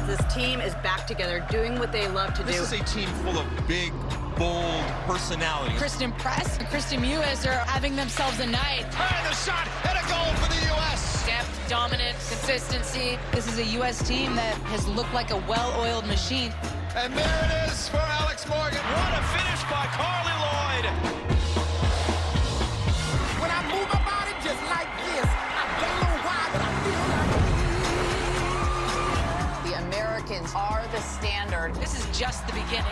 this team is back together, doing what they love to do. This is a team full of big, bold personalities. Kristen Press and Kristen Mewis are having themselves a night. And the shot and a goal for the U.S. Depth, dominance, consistency. This is a U.S. team that has looked like a well-oiled machine. And there it is for Alex Morgan. What a finish by Carly Lloyd. When I move my body just like this, I don't know why, but I feel like The Americans are the standard. This is just the beginning.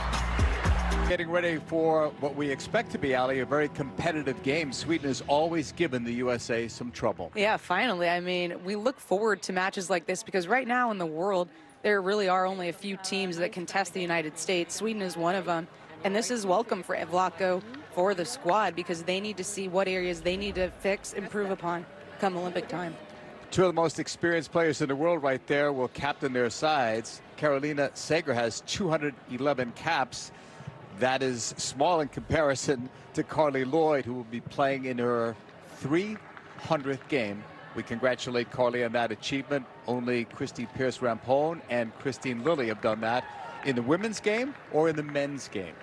Getting ready for what we expect to be, Ali, a very competitive game. Sweden has always given the USA some trouble. Yeah, finally. I mean, we look forward to matches like this because right now in the world, there really are only a few teams that can test the United States. Sweden is one of them. And this is welcome for Vlaco, for the squad, because they need to see what areas they need to fix, improve upon come Olympic time. Two of the most experienced players in the world right there will captain their sides. Carolina Seger has 211 caps. That is small in comparison to Carly Lloyd, who will be playing in her 300th game. We congratulate Carly on that achievement. Only Christy Pierce-Rampone and Christine Lilly have done that in the women's game or in the men's game.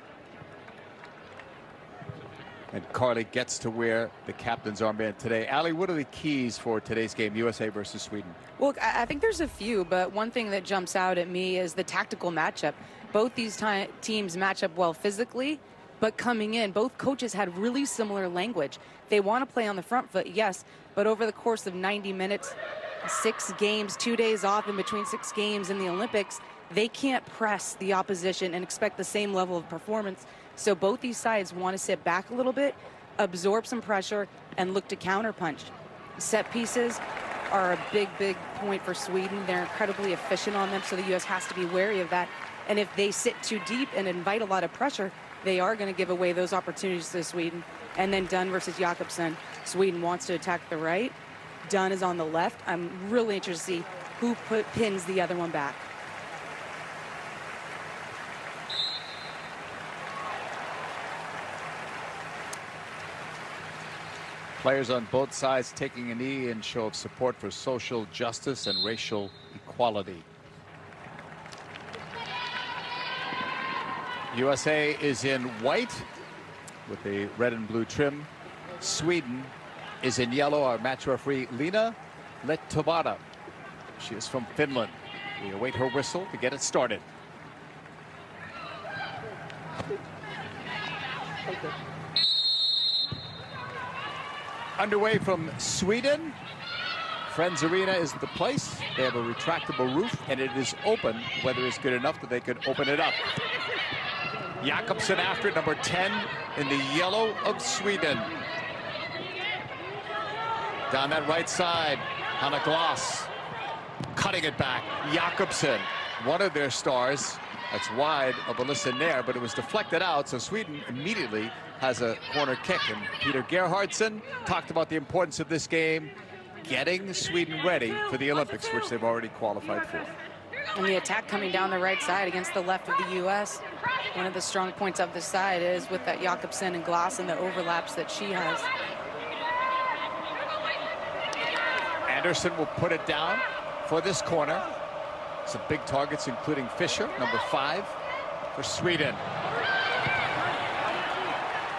And Carly gets to wear the captain's armband today. Ali, what are the keys for today's game, USA versus Sweden? Well, I think there's a few, but one thing that jumps out at me is the tactical matchup. Both these teams match up well physically, but coming in, both coaches had really similar language. They want to play on the front foot, yes, but over the course of 90 minutes, 6 games, 2 days off in between 6 games in the Olympics, they can't press the opposition and expect the same level of performance. So both these sides want to sit back a little bit, absorb some pressure, and look to counterpunch. Set pieces are a big, big point for Sweden. They're incredibly efficient on them, so the U.S. has to be wary of that. And if they sit too deep and invite a lot of pressure, they are going to give away those opportunities to Sweden. And then Dunn versus Jakobsen. Sweden wants to attack the right. Dunn is on the left. I'm really interested to see who pins the other one back. Players on both sides taking a knee in show of support for social justice and racial equality. USA is in white with a red and blue trim. Sweden is in yellow. Our match referee, Lena Lettovada. She is from Finland. We await her whistle to get it started. Underway from Sweden. Friends Arena is the place. They have a retractable roof, and it is open. Weather is good enough that they could open it up. Jakobsen after it, number 10 in the yellow of Sweden. Down that right side, Hanna Glass cutting it back. Jakobsen, one of their stars. That's wide of Alyssa Nair, but it was deflected out, so Sweden immediately has a corner kick. And Peter Gerhardsson talked about the importance of this game, getting Sweden ready for the Olympics, which they've already qualified for. And the attack coming down the right side against the left of the U.S. One of the strong points of this side is with that Jakobsen and Glass and the overlaps that she has. Anderson will put it down for this corner. Some big targets, including Fischer, number 5 for Sweden.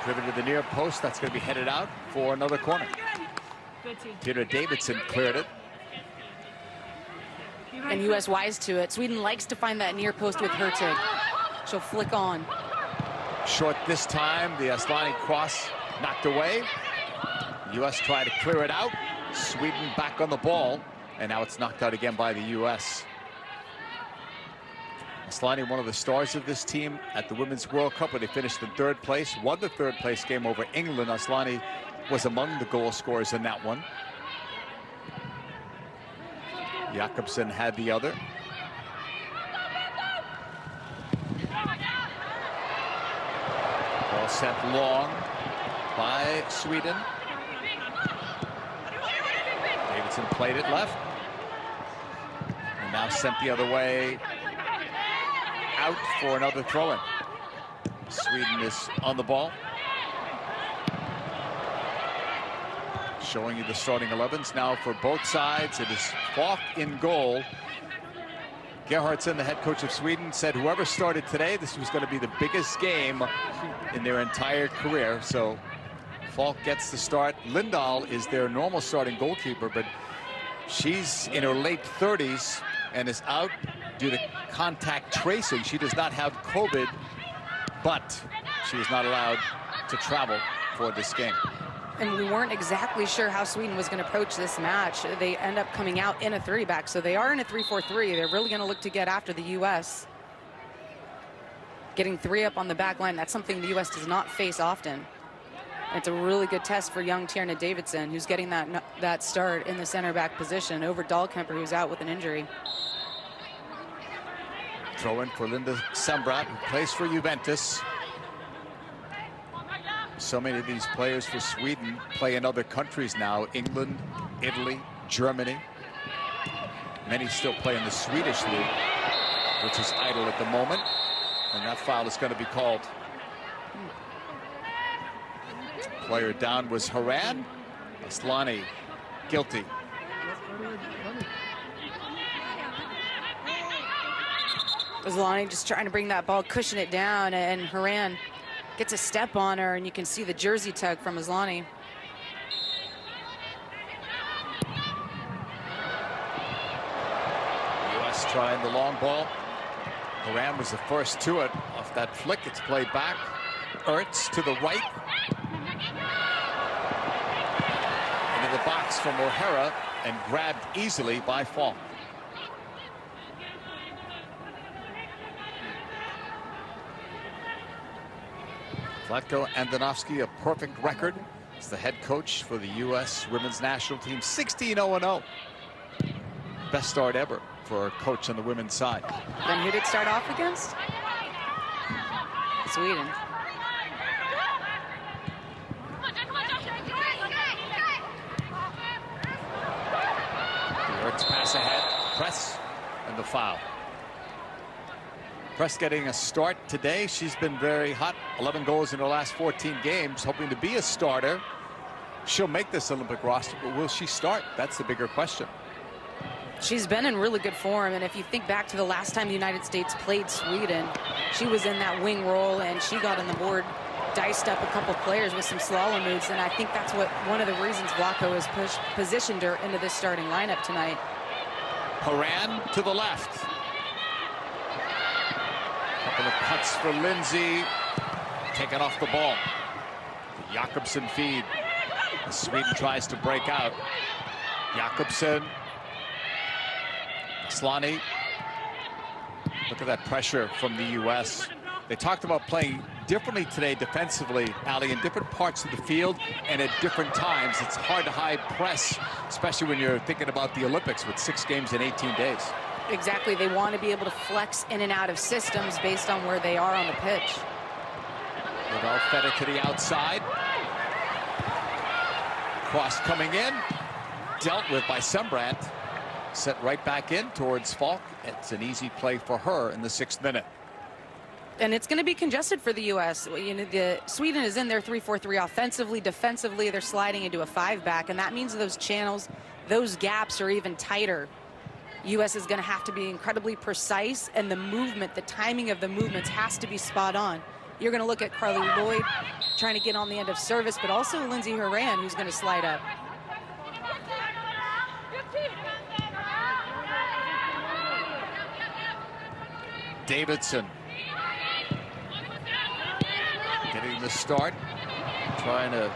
Driven to the near post, that's going to be headed out for another corner. Peter Davidson cleared it. And U.S. wise to it. Sweden likes to find that near post with Hertig. She'll flick on. Short this time, the Asllani cross knocked away. U.S. tried to clear it out. Sweden back on the ball, and now it's knocked out again by the U.S. Asllani, one of the stars of this team at the Women's World Cup, where they finished in 3rd place, won the 3rd place game over England. Asllani was among the goal scorers in that one. Jakobsen had the other. Ball sent long by Sweden. Davidson played it left. And now sent the other way out for another throw-in. Sweden is on the ball. Showing you the starting 11s now for both sides. It is Falk in goal. Gerhardsson, the head coach of Sweden, said whoever started today, this was going to be the biggest game in their entire career. So Falk gets the start. Lindahl is their normal starting goalkeeper, but she's in her late 30s and is out due to contact tracing. She does not have COVID, but she is not allowed to travel for this game. And we weren't exactly sure how Sweden was going to approach this match. They end up coming out in a 3-back, so they are in a 3-4-3. They're really going to look to get after the U.S. Getting 3 up on the back line, that's something the U.S. does not face often. It's a really good test for young Tierna Davidson, who's getting that start in the center back position over Dahlkemper, who's out with an injury. Throw in for Linda Sembrant, who plays for Juventus. So many of these players for Sweden play in other countries now: England, Italy, Germany. Many still play in the Swedish league, which is idle at the moment. And that foul is going to be called. Player down was Haran. Aslani guilty. Aslani just trying to bring that ball, cushion it down, and Haran gets a step on her, and you can see the jersey tug from Aslani. U.S. trying the long ball. Haran was the first to it. Off that flick, it's played back. Ertz to the right. Into the box from O'Hara and grabbed easily by Falk. Vlatko Andonovski, a perfect record as the head coach for the U.S. women's national team. 16-0-0. Best start ever for a coach on the women's side. Then who did start off against? Sweden. The Ertz pass ahead, press, and the foul. Press getting a start today. She's been very hot. 11 goals in her last 14 games, hoping to be a starter. She'll make this Olympic roster, but will she start? That's the bigger question. She's been in really good form, and if you think back to the last time the United States played Sweden, she was in that wing role, and she got on the board, diced up a couple players with some slalom moves, and I think that's one of the reasons Vlatko has positioned her into this starting lineup tonight. Haran to the left. Couple of cuts for Lindsay, taken off the ball. The Jakobsen feed. Sweden tries to break out. Jakobsen. Aslani. Look at that pressure from the U.S. They talked about playing differently today defensively, Ali, in different parts of the field and at different times. It's hard to high press, especially when you're thinking about the Olympics with 6 games in 18 days. Exactly. They want to be able to flex in and out of systems based on where they are on the pitch. Liddell fed it to the outside. Cross coming in. Dealt with by Sembrant. Set right back in towards Falk. It's an easy play for her in the 6th minute. And it's going to be congested for the U.S. You know, Sweden is in their 3-4-3 offensively. Defensively, they're sliding into a 5-back, and that means those channels, those gaps are even tighter. U.S. is going to have to be incredibly precise, and the movement, the timing of the movements has to be spot on. You're going to look at Carly Lloyd trying to get on the end of service, but also Lindsay Horan, who's going to slide up. Davidson getting the start, trying to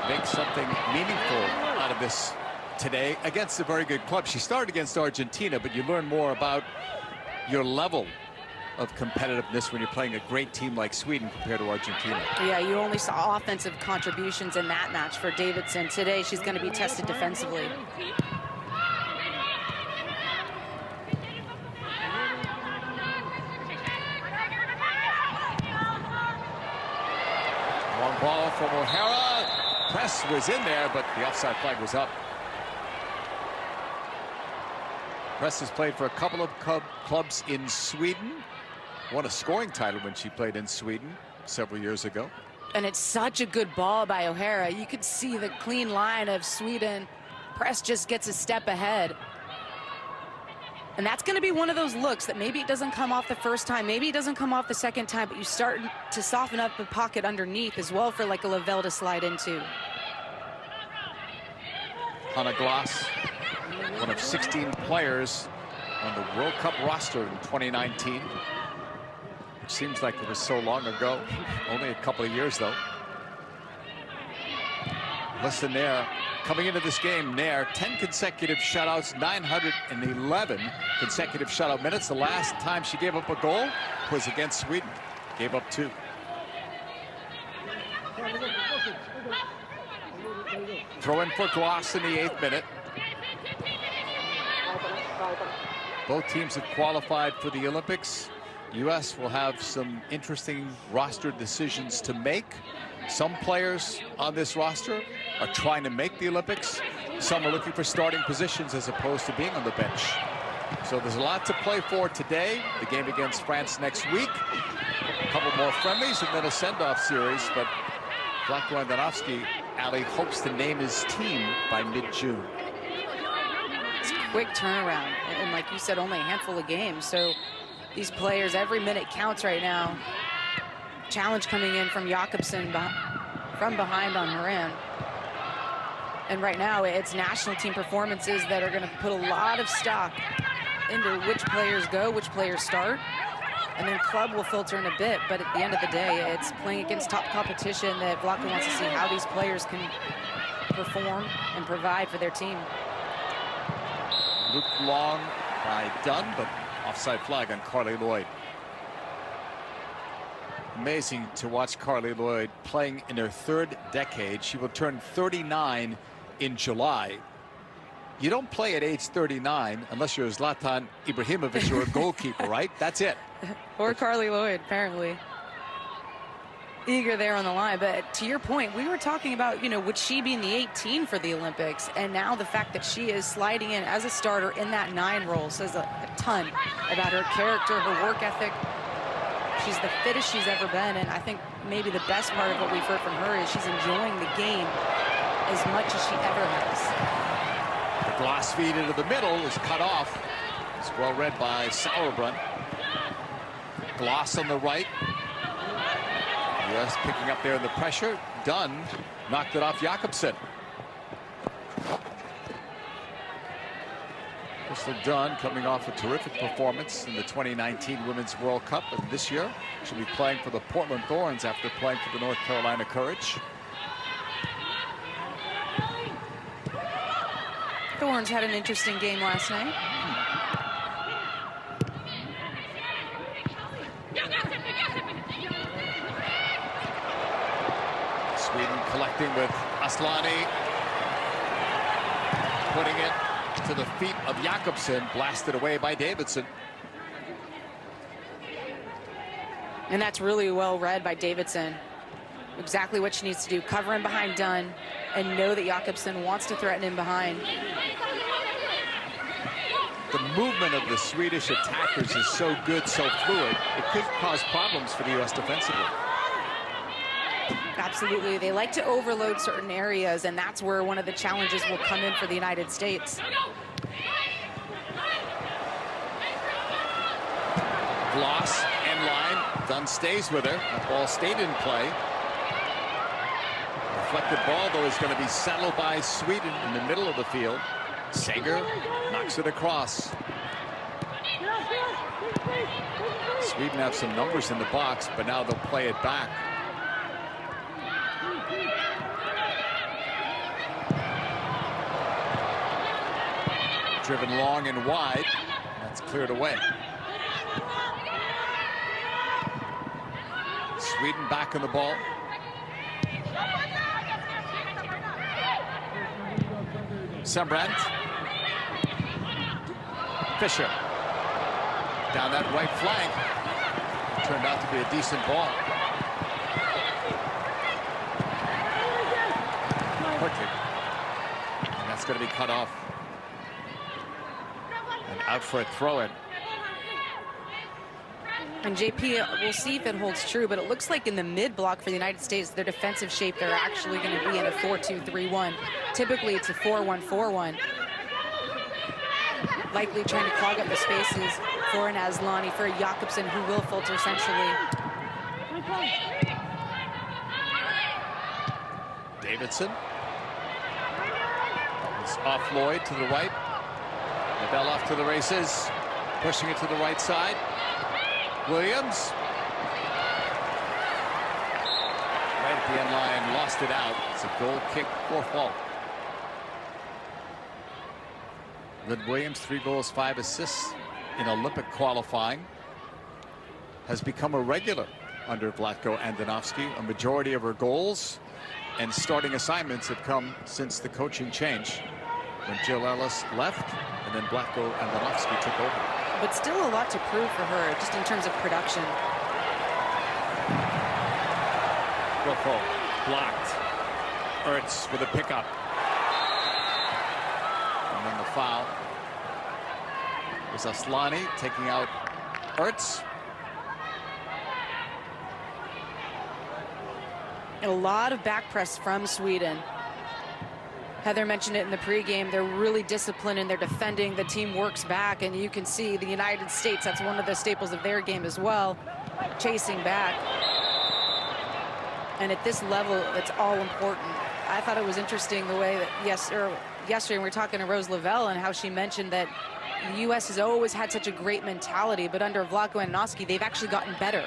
make something meaningful out of this today against a very good club. She started against Argentina, but you learn more about your level of competitiveness when you're playing a great team like Sweden compared to Argentina. Yeah, you only saw offensive contributions in that match for Davidson. Today, she's going to be tested defensively. Long ball from O'Hara. Press was in there, but the offside flag was up. Press has played for a couple of clubs in Sweden. Won a scoring title when she played in Sweden several years ago. And it's such a good ball by O'Hara. You could see the clean line of Sweden. Press just gets a step ahead. And that's going to be one of those looks that maybe it doesn't come off the first time, maybe it doesn't come off the second time, but you start to soften up the pocket underneath as well for like a Lavelle to slide into. Hannah Glass, one of 16 players on the World Cup roster in 2019. Which seems like it was so long ago. Only a couple of years, though. Listen there. Coming into this game, Nair, 10 consecutive shutouts, 911 consecutive shutout minutes. The last time she gave up a goal was against Sweden. Gave up 2. Throw in for Gloss in the 8th minute. Both teams have qualified for the Olympics. U.S. will have some interesting roster decisions to make. Some players on this roster are trying to make the Olympics. Some are looking for starting positions as opposed to being on the bench. So there's a lot to play for today. The game against France next week. A couple more friendlies and then a send-off series. But Vlatko Andonovski, Ali, hopes to name his team by mid-June. It's a quick turnaround. And like you said, only a handful of games. So these players, every minute counts right now. Challenge coming in from Jakobsen from behind on Moran. And right now, it's national team performances that are going to put a lot of stock into which players go, which players start. And then club will filter in a bit. But at the end of the day, it's playing against top competition that Vlatko wants to see how these players can perform and provide for their team. Looped long by Dunn, but offside flag on Carly Lloyd. Amazing to watch Carly Lloyd playing in her 3rd decade. She will turn 39 in July. You don't play at age 39 unless you're Zlatan Ibrahimovic or a goalkeeper, right? That's it. Or Carly Lloyd, apparently. Eager there on the line. But to your point, we were talking about, you know, would she be in the 18 for the Olympics? And now the fact that she is sliding in as a starter in that 9 role says a ton about her character, her work ethic. She's the fittest she's ever been, and I think maybe the best part of what we've heard from her is she's enjoying the game as much as she ever has. The Glass feed into the middle is cut off. It's well read by Sauerbrunn. Gloss on the right. Yes, picking up there in the pressure. Dunn knocked it off Jakobsen. Crystal Dunn coming off a terrific performance in the 2019 Women's World Cup, and this year she'll be playing for the Portland Thorns after playing for the North Carolina Courage. Thorns had an interesting game last night. Sweden collecting with Aslani, putting it to the feet of Jakobsen, blasted away by Davidson. And that's really well read by Davidson. Exactly what she needs to do, cover in behind Dunn and know that Jakobsen wants to threaten him behind. The movement of the Swedish attackers is so good, so fluid, it could cause problems for the U.S. defensively. Absolutely. They like to overload certain areas, and that's where one of the challenges will come in for the United States. Gloss end line. Dunn stays with her. The ball stayed in play. Deflected ball, though, is going to be settled by Sweden in the middle of the field. Sager knocks it across. Sweden have some numbers in the box, but now they'll play it back. Driven long and wide. That's cleared away. Sweden back on the ball. Sembrant. Fisher. Down that right flank. Turned out to be a decent ball. Quickly. And that's going to be cut off. And out for a throw-in. And JP, we'll see if it holds true, but it looks like in the mid block for the United States, their defensive shape, they're actually going to be in a 4-2-3-1. Typically, it's a 4-1-4-1. likely trying to clog up the spaces for an Aslani, for a Jakobsen, who will filter centrally. Davidson. It's off Lloyd to the right. Lavelle off to the races. Pushing it to the right side. Williams. Right at the end line, lost it out. It's a goal kick for fault. Lynn Williams, 3 goals, 5 assists in Olympic qualifying. Has become a regular under Vlatko Andonovski. A majority of her goals and starting assignments have come since the coaching change, when Jill Ellis left and then Vlatko Andonovski took over. But still a lot to prove for her, just in terms of production. Ruffo blocked. Ertz with a pickup. And then the foul was Aslani taking out Ertz. And a lot of back press from Sweden. Heather mentioned it in the pregame. They're really disciplined in their defending. The team works back, and you can see the United States, that's one of the staples of their game as well, chasing back. And at this level, it's all important. I thought it was interesting the way that yesterday we were talking to Rose Lavelle and how she mentioned that the U.S. has always had such a great mentality, but under Vlatko Andonovski, they've actually gotten better.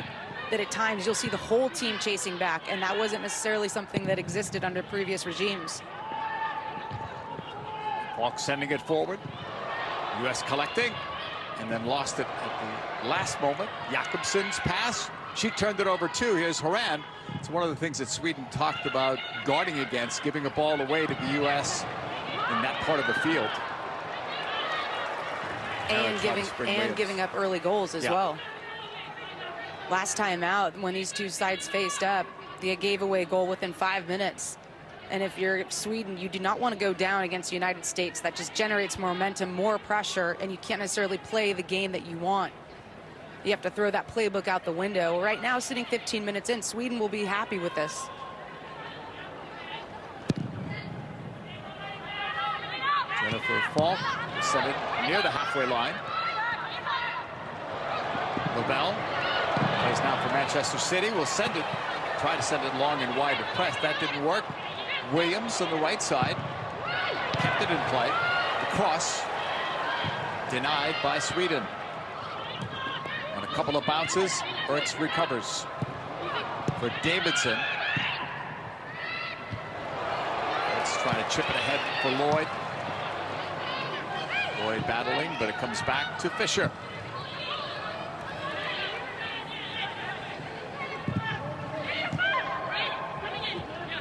That at times you'll see the whole team chasing back, and that wasn't necessarily something that existed under previous regimes. Falk sending it forward. U.S. collecting, and then lost it at the last moment. Jakobsen's pass. She turned it over too. Here's Horan. It's one of the things that Sweden talked about guarding against, giving a ball away to the U.S. in that part of the field. And giving up early goals as well. Last time out, when these two sides faced up, they gave away a goal within 5 minutes. And if you're Sweden, you do not want to go down against the United States. That just generates momentum, more pressure, and you can't necessarily play the game that you want. You have to throw that playbook out the window. Right now, sitting 15 minutes in, Sweden will be happy with this. Jennifer Falk will send it near the halfway line. Lavelle plays now for Manchester City. Will send it, try to send it long and wide to press. That didn't work. Williams on the right side kept it in play. The cross denied by Sweden. On a couple of bounces, Ertz recovers for Davidson. Ertz trying to chip it ahead for Lloyd. Lloyd battling, but it comes back to Fisher.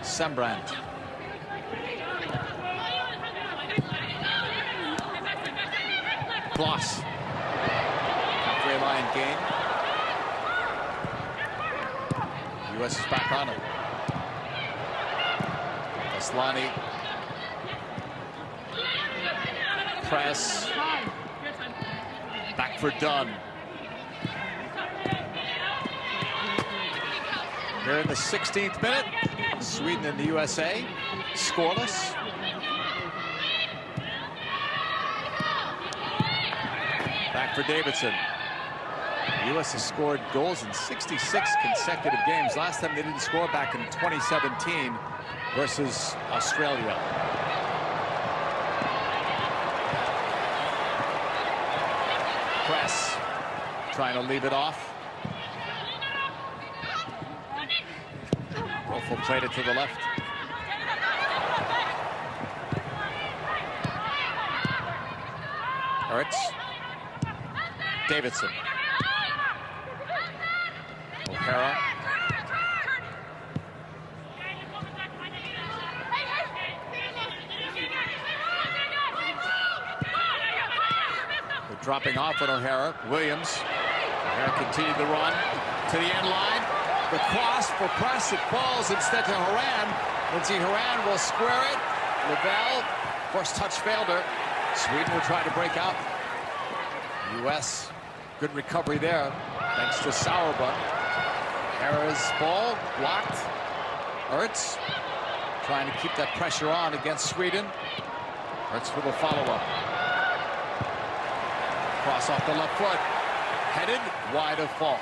Sembrant. Bloss. Halfway line gain. U.S. is back on him. Aslani. Press. Back for Dunn. Here in the 16th minute. Sweden and the USA scoreless. Back for Davidson. The U.S. has scored goals in 66 consecutive games. Last time they didn't score back in 2017 versus Australia. Press. Trying to leave it off. Ruffo played it to the left. Ertz. Davidson. O'Hara. They're dropping off on O'Hara. Williams. O'Hara continued the run to the end line. The cross for press, it falls instead to Horan. Lindsey Horan will square it. Lavelle, first touch failed her. Sweden will try to break out. U.S. good recovery there, thanks to Sauerbrunn. Harris ball blocked. Ertz trying to keep that pressure on against Sweden. Ertz for the follow-up. Cross off the left foot. Headed wide of Falk.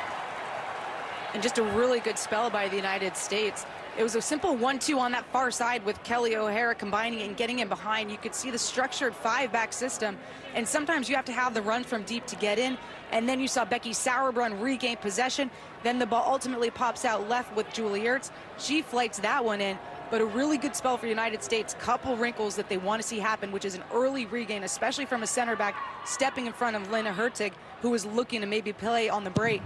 And just a really good spell by the United States. It was a simple 1-2 on that far side with Kelly O'Hara combining and getting in behind. You could see the structured 5-back system. And sometimes you have to have the run from deep to get in. And then you saw Becky Sauerbrunn regain possession. Then the ball ultimately pops out left with Julie Ertz. She flights that one in. But a really good spell for the United States. Couple wrinkles that they want to see happen, which is an early regain, especially from a center back stepping in front of Lena Hurtig, who was looking to maybe play on the break.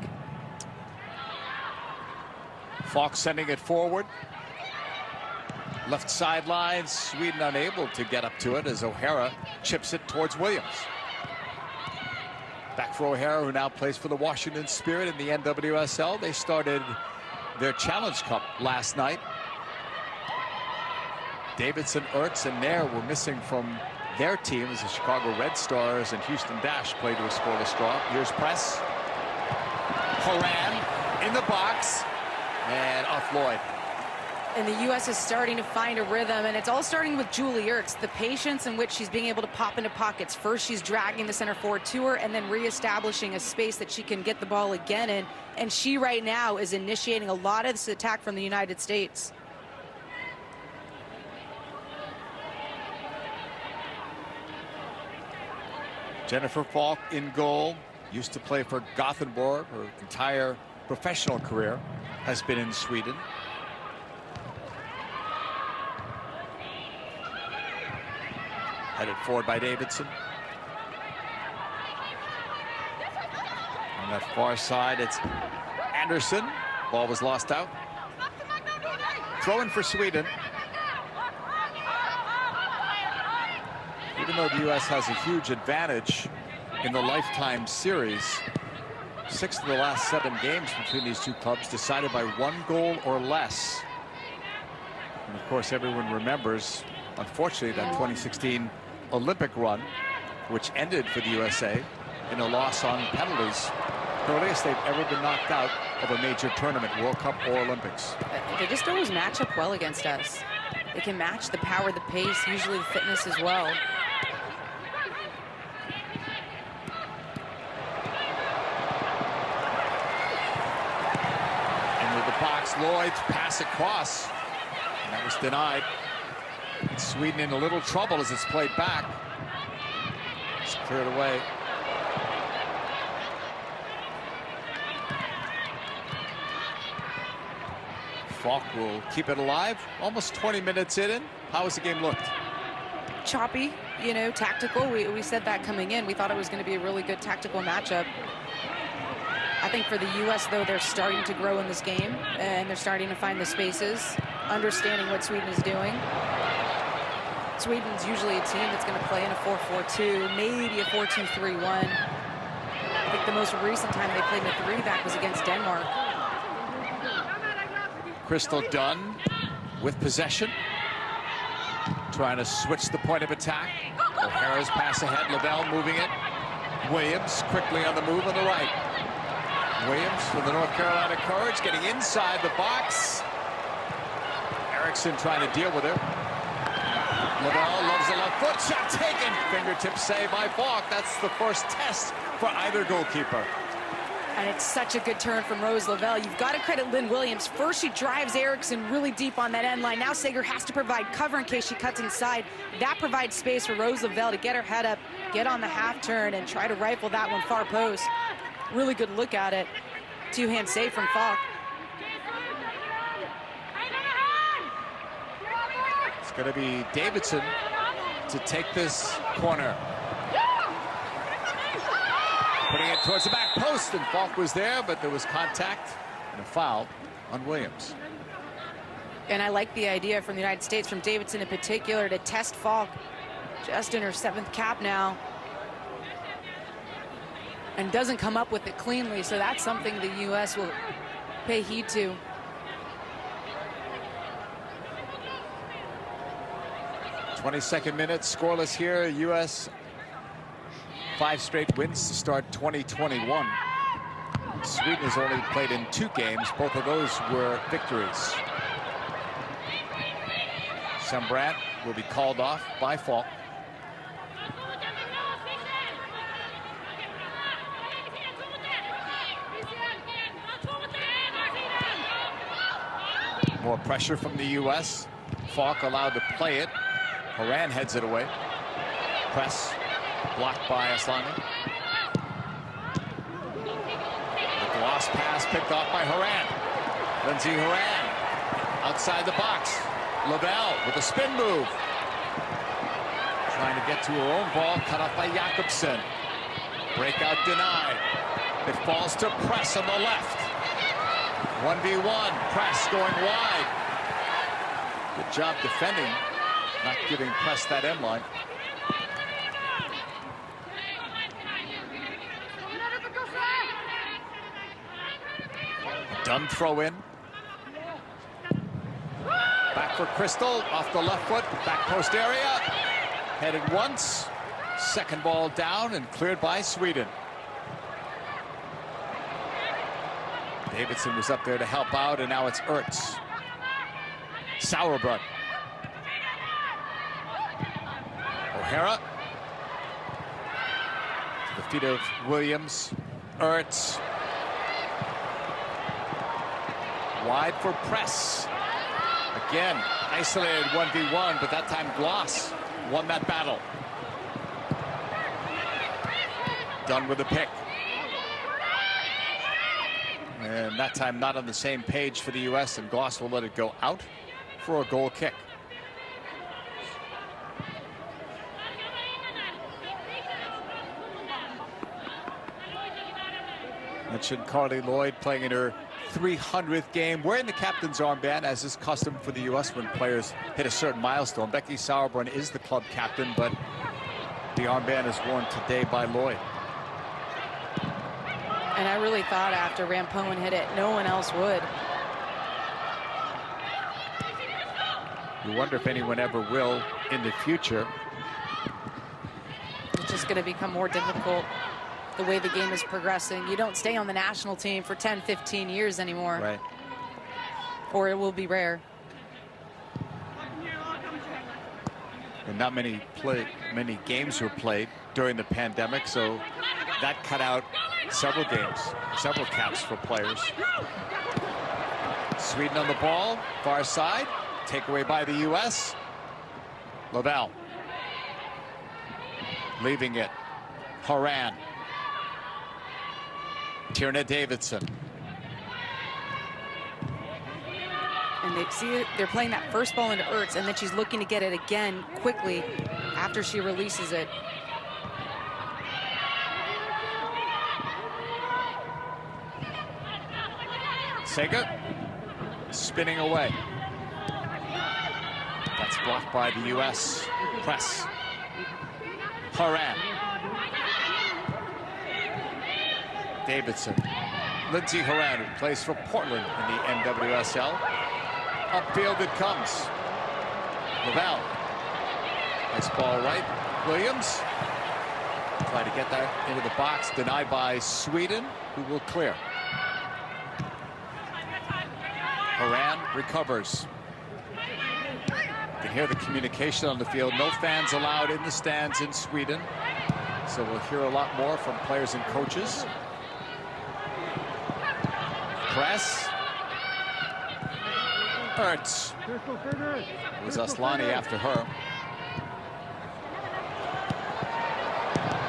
Falk sending it forward. Left sideline. Sweden unable to get up to it as O'Hara chips it towards Williams. Back for O'Hara, who now plays for the Washington Spirit in the NWSL. They started their Challenge Cup last night. Davidson, Ertz, and Nair were missing from their teams. The Chicago Red Stars and Houston Dash played to a scoreless draw. Here's press. Horan in the box. And off Lloyd. And the U.S. is starting to find a rhythm, and it's all starting with Julie Ertz. The patience in which she's being able to pop into pockets. First, she's dragging the center forward to her, and then reestablishing a space that she can get the ball again in. And she right now is initiating a lot of this attack from the United States. Jennifer Falk in goal. Used to play for Gothenburg. Her entire professional career has been in Sweden. Headed forward by Davidson. On that far side, it's Anderson. Ball was lost out. Throw in for Sweden. Even though the U.S. has a huge advantage in the Lifetime Series, 6 of the last 7 games between these two clubs decided by 1 goal or less. And of course, everyone remembers, unfortunately, that 2016 Olympic run, which ended for the USA in a loss on penalties. The earliest they've ever been knocked out of a major tournament, World Cup or Olympics. They just always match up well against us. They can match the power, the pace, usually the fitness as well. Into the box, Lloyd's pass across. And that was denied. Sweden in a little trouble as it's played back. It's cleared away. Falk will keep it alive. Almost 20 minutes in. How has the game looked? Choppy, you know, tactical. We said that coming in. We thought it was going to be a really good tactical matchup. I think for the U.S., though, they're starting to grow in this game, and they're starting to find the spaces, understanding what Sweden is doing. Sweden's usually a team that's going to play in a 4-4-2, maybe a 4-2-3-1. I think the most recent time they played in a 3-back was against Denmark. Crystal Dunn with possession, trying to switch the point of attack. O'Hara's pass ahead, Lavelle moving it. Williams quickly on the move on the right. Williams for the North Carolina Courage, getting inside the box. Erickson trying to deal with it. Lavelle loves the left foot shot taken. Fingertip save by Falk. That's the first test for either goalkeeper. And it's such a good turn from Rose Lavelle. You've got to credit Lynn Williams. First, she drives Erickson really deep on that end line. Now Sager has to provide cover in case she cuts inside. That provides space for Rose Lavelle to get her head up, get on the half turn, and try to rifle that one far post. Really good look at it. Two-hand save from Falk. It's going to be Davidson to take this corner. Putting it towards the back post, and Falk was there, but there was contact and a foul on Williams. And I like the idea from the United States, from Davidson in particular, to test Falk just in her 7th cap now. And doesn't come up with it cleanly, so that's something the U.S. will pay heed to. '22nd minute, scoreless here. U.S. 5 straight wins to start 2021. Sweden has only played in 2 games. Both of those were victories. Sembrant will be called off by Falk. More pressure from the U.S. Falk allowed to play it. Horan heads it away. Press blocked by Aslani. The gloss pass picked off by Horan. Lindsey Horan outside the box. Lavelle with a spin move. Trying to get to her own ball, cut off by Jakobsen. Breakout denied. It falls to Press on the left. 1v1, Press going wide. Good job defending, not giving Press that end line. Dunn throw in. Back for Crystal, off the left foot, back post area. Headed once, second ball down and cleared by Sweden. Davidson was up there to help out, and now it's Ertz. Sauerbrunn. O'Hara. To the feet of Williams. Ertz. Wide for Press. Again, isolated 1v1, but that time Gloss won that battle. Done with the pick. And that time not on the same page for the U.S., and Gloss will let it go out for a goal kick. Mentioned Carly Lloyd playing in her 300th game, wearing the captain's armband, as is custom for the U.S. when players hit a certain milestone. Becky Sauerbrunn is the club captain, but the armband is worn today by Lloyd. And I really thought after Rampone hit it, no one else would. You wonder if anyone ever will in the future. It's just going to become more difficult the way the game is progressing. You don't stay on the national team for 10, 15 years anymore. Right. Or it will be rare. And not many games were played during the pandemic, so that cut out several games, several caps for players. Sweden on the ball, far side, takeaway by the U.S. Lavelle leaving it. Horan. Tierna Davidson. And they see it, they're playing that first ball into Ertz, and then she's looking to get it again quickly after she releases it. Sega spinning away. That's blocked by the U.S. Press. Horan. Davidson. Lindsey Horan, who plays for Portland in the NWSL. Upfield it comes. Lavelle. Nice ball right. Williams. Try to get that into the box. Denied by Sweden, who will clear. Horan recovers. You can hear the communication on the field. No fans allowed in the stands in Sweden. So we'll hear a lot more from players and coaches. Press. Ertz. It was Aslani after her.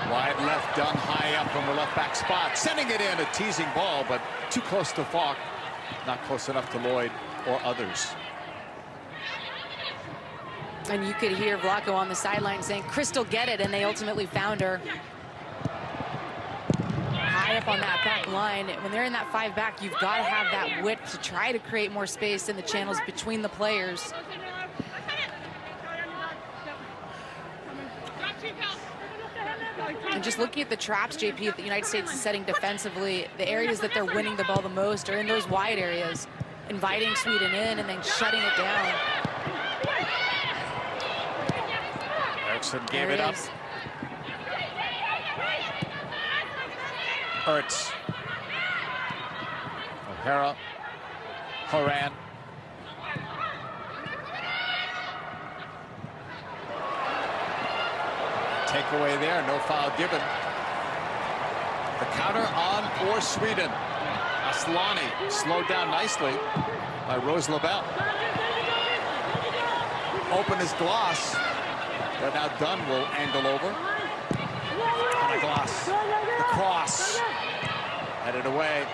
Wide left, Dunn high up from the left back spot. Sending it in, a teasing ball, but too close to Falk. Not close enough to Lloyd or others. And you could hear Vlaco on the sideline saying, Crystal, get it, and they ultimately found her. High up on that back line. When they're in that 5 back, you've got to have that width to try to create more space in the channels between the players. And just looking at the traps, JP, that the United States is setting defensively, the areas that they're winning the ball the most are in those wide areas, inviting Sweden in and then shutting it down. Eriksson gave it up. Ertz. O'Hara. Horan. Takeaway there, no foul given. The counter on for Sweden. Aslani slowed down nicely by Rose LaBelle. Open is Gloss, but now Dunn will angle over. And a Gloss. The cross. Headed away.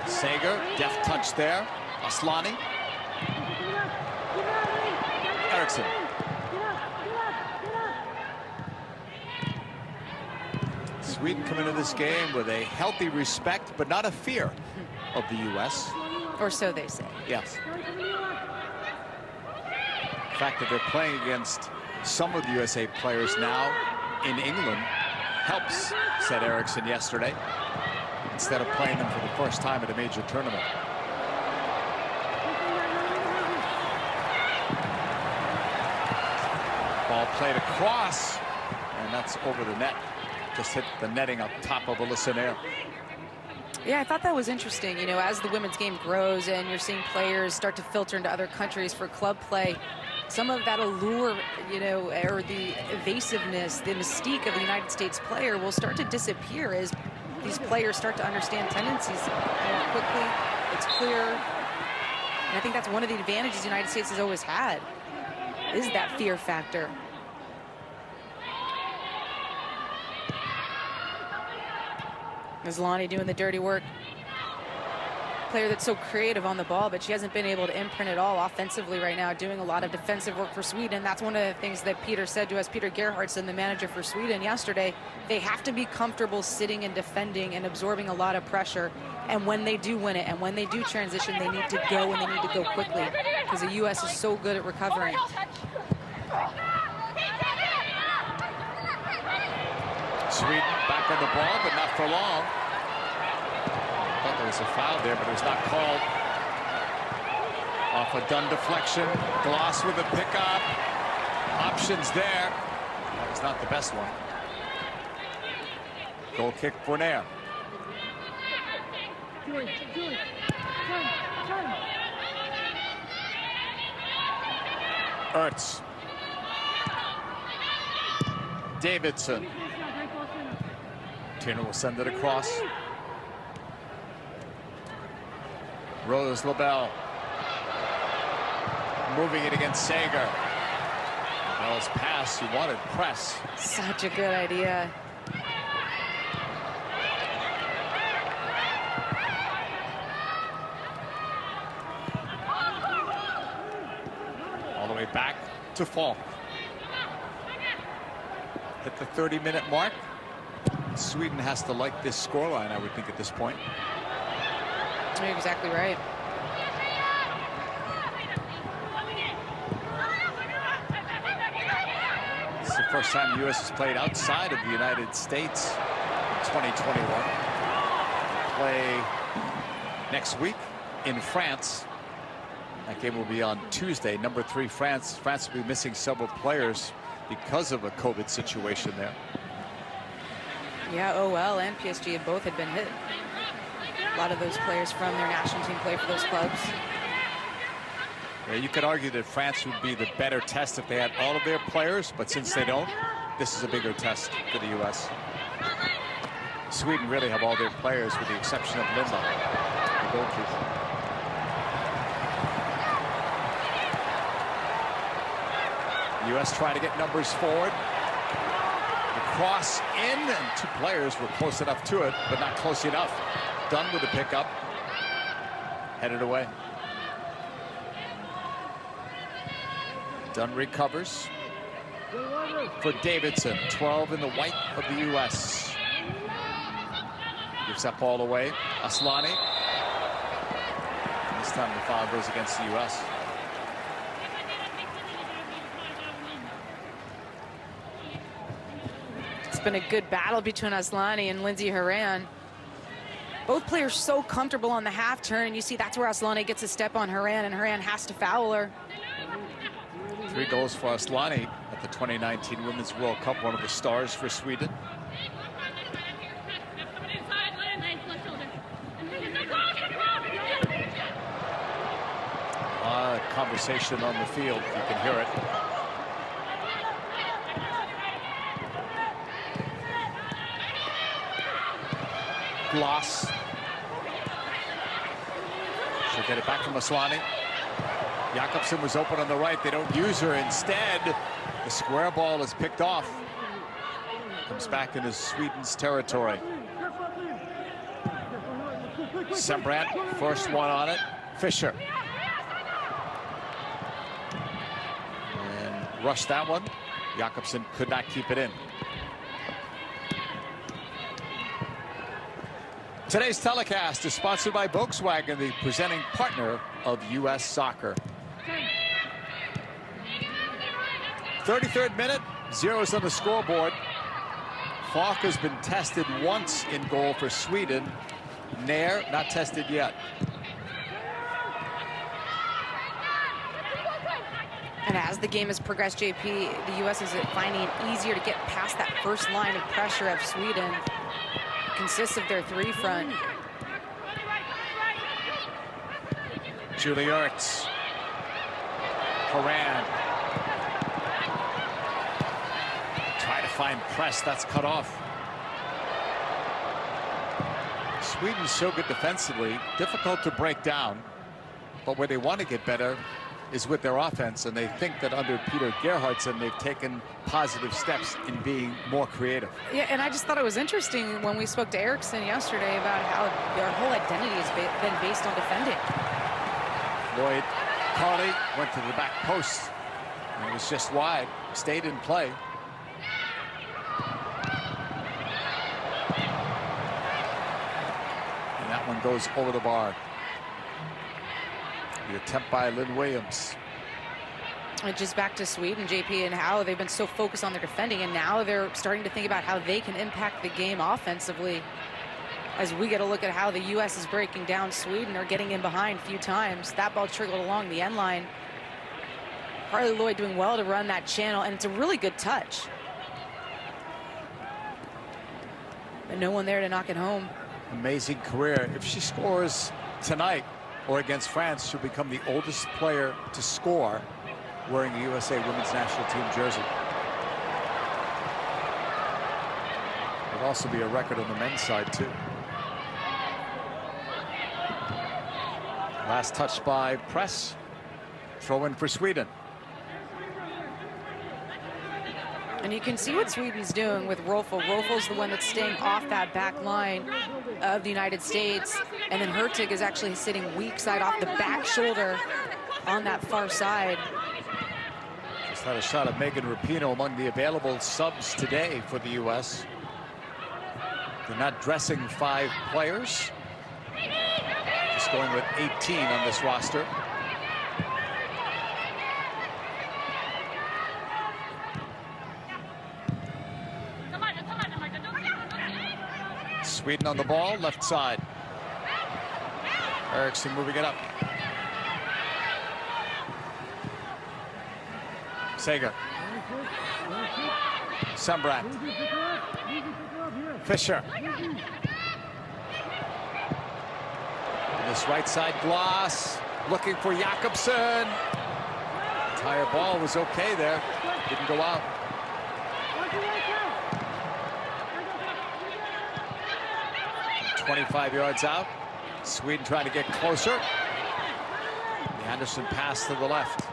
Sager, deft touch there. Aslani. Eriksson. Sweden come into this game with a healthy respect, but not a fear of the U.S. Or so they say. Yes. The fact that they're playing against some of the USA players now in England helps, said Eriksson yesterday, instead of playing them for the first time at a major tournament. Ball played across, and that's over the net. Just hit the netting up top of Alyssa Nair. Yeah, I thought that was interesting. You know, as the women's game grows and you're seeing players start to filter into other countries for club play, some of that allure, you know, or the evasiveness, the mystique of the United States player will start to disappear as these players start to understand tendencies more quickly. It's clear. And I think that's one of the advantages the United States has always had, is that fear factor. Aslani doing the dirty work. Player that's so creative on the ball, but she hasn't been able to imprint it all offensively right now, doing a lot of defensive work for Sweden. That's one of the things that Peter said to us, Peter Gerhardsson, the manager for Sweden yesterday. They have to be comfortable sitting and defending and absorbing a lot of pressure. And when they do win it and when they do transition, they need to go and they need to go quickly because the U.S. is so good at recovering. Sweden back on the ball, but not for long. I thought there was a foul there, but it was not called. Off a Dunn deflection. Gloss with a pickup. Options there. That was not the best one. Goal kick for Nair. Ertz. Davidson. Tina will send it across. Rose LaBelle. Moving it against Sager. LaBelle's pass, he wanted press. Such a good idea. All the way back to Falk. Hit the 30-minute mark. Sweden has to like this scoreline, I would think, at this point. You're exactly right. It's the first time the U.S. has played outside of the United States in 2021. Play next week in France. That game will be on Tuesday. Number 3, France. France will be missing several players because of a COVID situation there. Yeah, OL and PSG have both been hit. A lot of those players from their national team play for those clubs. Yeah, you could argue that France would be the better test if they had all of their players, but since they don't, this is a bigger test for the U.S. Sweden really have all their players with the exception of Linda, the goalkeeper. The U.S. trying to get numbers forward. The cross in, and 2 players were close enough to it, but not close enough. Dunn with the pickup. Headed away. Dunn recovers for Davidson. 12 in the white of the U.S. Gives that ball away. Aslani. This time the foul goes against the U.S. It's been a good battle between Aslani and Lindsey Horan. Both players so comfortable on the half turn. You see that's where Aslani gets a step on Horan, and Horan has to foul her. 3 goals for Aslani at the 2019 Women's World Cup, one of the stars for Sweden. Conversation on the field, you can hear it. Gloss. She'll get it back from Aslani. Jakobsen was open on the right. They don't use her. Instead, the square ball is picked off. Comes back into Sweden's territory. Sembrant, first one on it. Fischer. And rushed that one. Jakobsen could not keep it in. Today's telecast is sponsored by Volkswagen, the presenting partner of U.S. Soccer. 33rd minute, zeros on the scoreboard. Falk has been tested once in goal for Sweden. Nair not tested yet. And as the game has progressed, JP, the U.S. is finding it easier to get past that first line of pressure of Sweden. Consists of their three front. Julie Ertz. Horan. Try to find press, that's cut off. Sweden's so good defensively, difficult to break down. But where they want to get better is with their offense, and they think that under Peter Gerhardsson they've taken positive steps in being more creative. Yeah, and I just thought it was interesting when we spoke to Eriksson yesterday about how their whole identity has been based on defending. Lloyd Carly went to the back post, and it was just wide, stayed in play. And that one goes over the bar. The attempt by Lynn Williams. And just back to Sweden, JP, and how they've been so focused on their defending, and now they're starting to think about how they can impact the game offensively. As we get a look at how the U.S. is breaking down Sweden or getting in behind a few times. That ball trickled along the end line. Carly Lloyd doing well to run that channel, and it's a really good touch. But no one there to knock it home. Amazing career. If she scores tonight or against France, she'll become the oldest player to score wearing a USA Women's National Team jersey. It'll also be a record on the men's side, too. Last touch by Press. Throw in for Sweden. And you can see what Sweden's doing with Rolfo. Rolfo's the one that's staying off that back line of the United States. And then Hurtig is actually sitting weak side off the back shoulder on that far side. Just had a shot of Megan Rapinoe among the available subs today for the U.S. They're not dressing 5 players. Just going with 18 on this roster. Sweden on the ball, left side. Eriksson moving it up. Sager. Sembrant. Fischer. And this right side Gloss looking for Jakobsen. Entire ball was okay there. Didn't go out. From 25 yards out. Sweden trying to get closer. The Anderson pass to the left.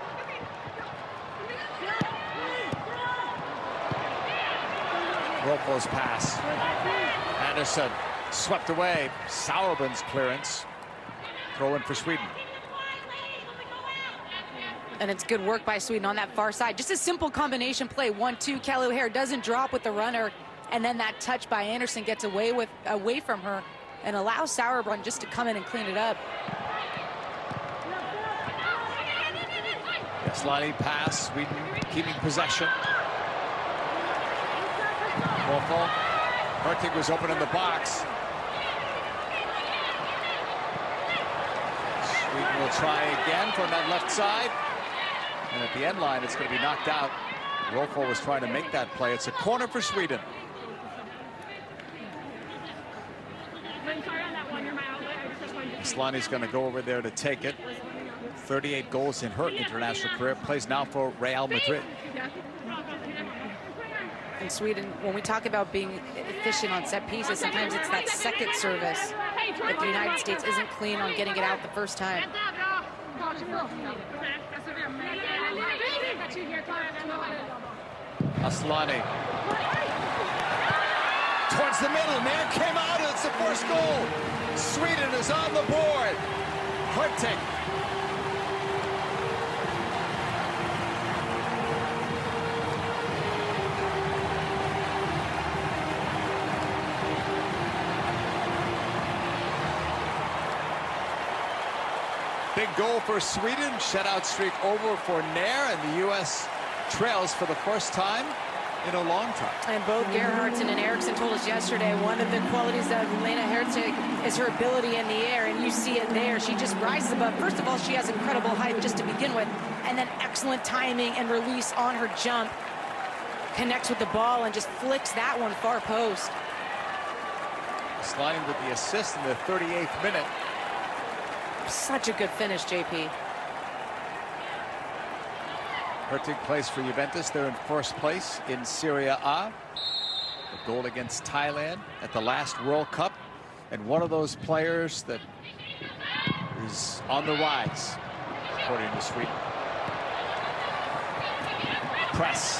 Rolfo's pass. Anderson swept away. Sauerbrun's clearance. Throw in for Sweden. And it's good work by Sweden on that far side. Just a simple combination play. 1-2. Kelly O'Hare doesn't drop with the runner. And then that touch by Anderson gets away from her and allows Sauerbrunn just to come in and clean it up. Sliding pass. Sweden keeping possession. Rolfo. Hurtig was open in the box. Sweden will try again from that left side. And at the end line, it's going to be knocked out. Rolfo was trying to make that play. It's a corner for Sweden. Aslani's going to go over there to take it. 38 goals in her international career. Plays now for Real Madrid. And Sweden, when we talk about being efficient on set pieces, sometimes it's that second service that the United States isn't clean on getting it out the first time. Aslani. Towards the middle, Nair came out, it's the first goal. Sweden is on the board. Hurtig. Big goal for Sweden. Shutout streak over for Nair, and the U.S. trails for the first time in a long time. And both Gerhardsen and Eriksson told us yesterday one of the qualities of Lena Hurtig is her ability in the air, and you see it there. She just rises above. First of all, she has incredible height just to begin with, and then excellent timing and release on her jump. Connects with the ball and just flicks that one far post. Sliding with the assist in the 38th minute. Such a good finish, JP. Hurtig plays for Juventus. They're in first place in Serie A. A goal against Thailand at the last World Cup. And one of those players that is on the rise, according to Sweden. Press.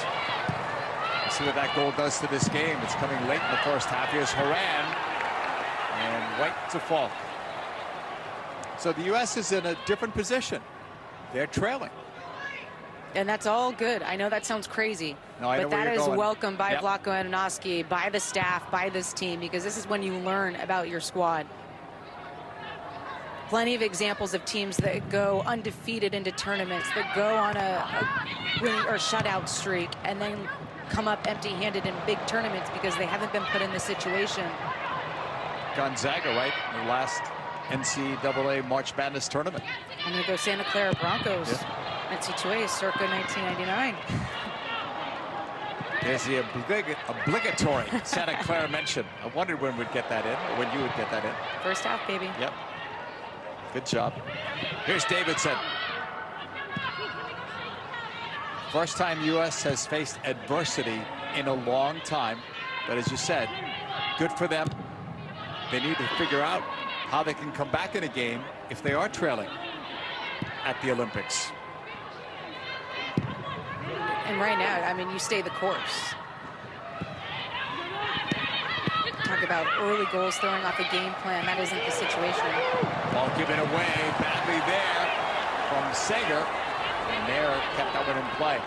See what that goal does to this game. It's coming late in the first half. Here's Horan. And White to Falk. So the U.S. is in a different position. They're trailing. And that's all good. I know that sounds crazy, no, I but know where that you're is going. welcomed by Yep. Vlatko Andonovski, by the staff, by this team, because this is when you learn about your squad. Plenty of examples of teams that go undefeated into tournaments, that go on a winning or shutout streak, and then come up empty-handed in big tournaments because they haven't been put in this situation. Gonzaga, right? The last NCAA March Madness tournament. I'm going to go Santa Clara Broncos. Yep. NC2A circa 1999. There's the obligatory Santa Clara mention. I wondered when we'd get that in, or when you would get that in. First half, baby. Yep. Good job. Here's Davidson. First time U.S. has faced adversity in a long time. But as you said, good for them. They need to figure out how they can come back in a game if they are trailing at the Olympics. And right now, I mean, you stay the course. Talk about early goals throwing off a game plan. That isn't the situation. Ball given away badly there from Sager. And Nair kept that one in play.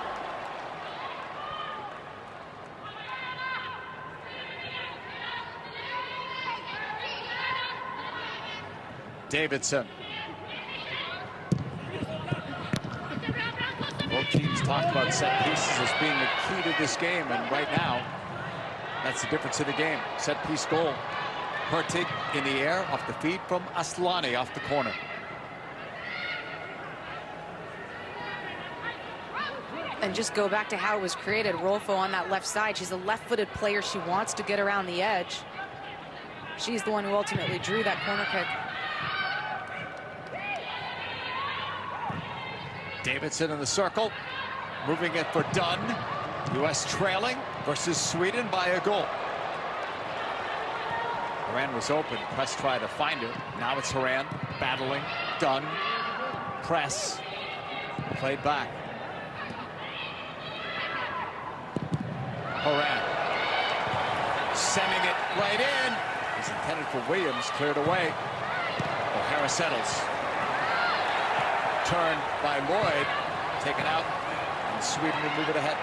Davidson. Both teams talked about set pieces as being the key to this game, and right now, that's the difference in the game. Set piece goal. Hurtig in the air off the feed from Aslani off the corner. And just go back to how it was created. Rolfo on that left side. She's a left-footed player. She wants to get around the edge. She's the one who ultimately drew that corner kick. Davidson in the circle, moving it for Dunn. U.S. trailing versus Sweden by a goal. Horan was open. Press tried to find her. Now it's Horan battling. Dunn. Press. Played back. Horan. Sending it right in. It was intended for Williams. Cleared away. O'Hara settles. Turn by Lloyd, taken out, and Sweden would move it ahead.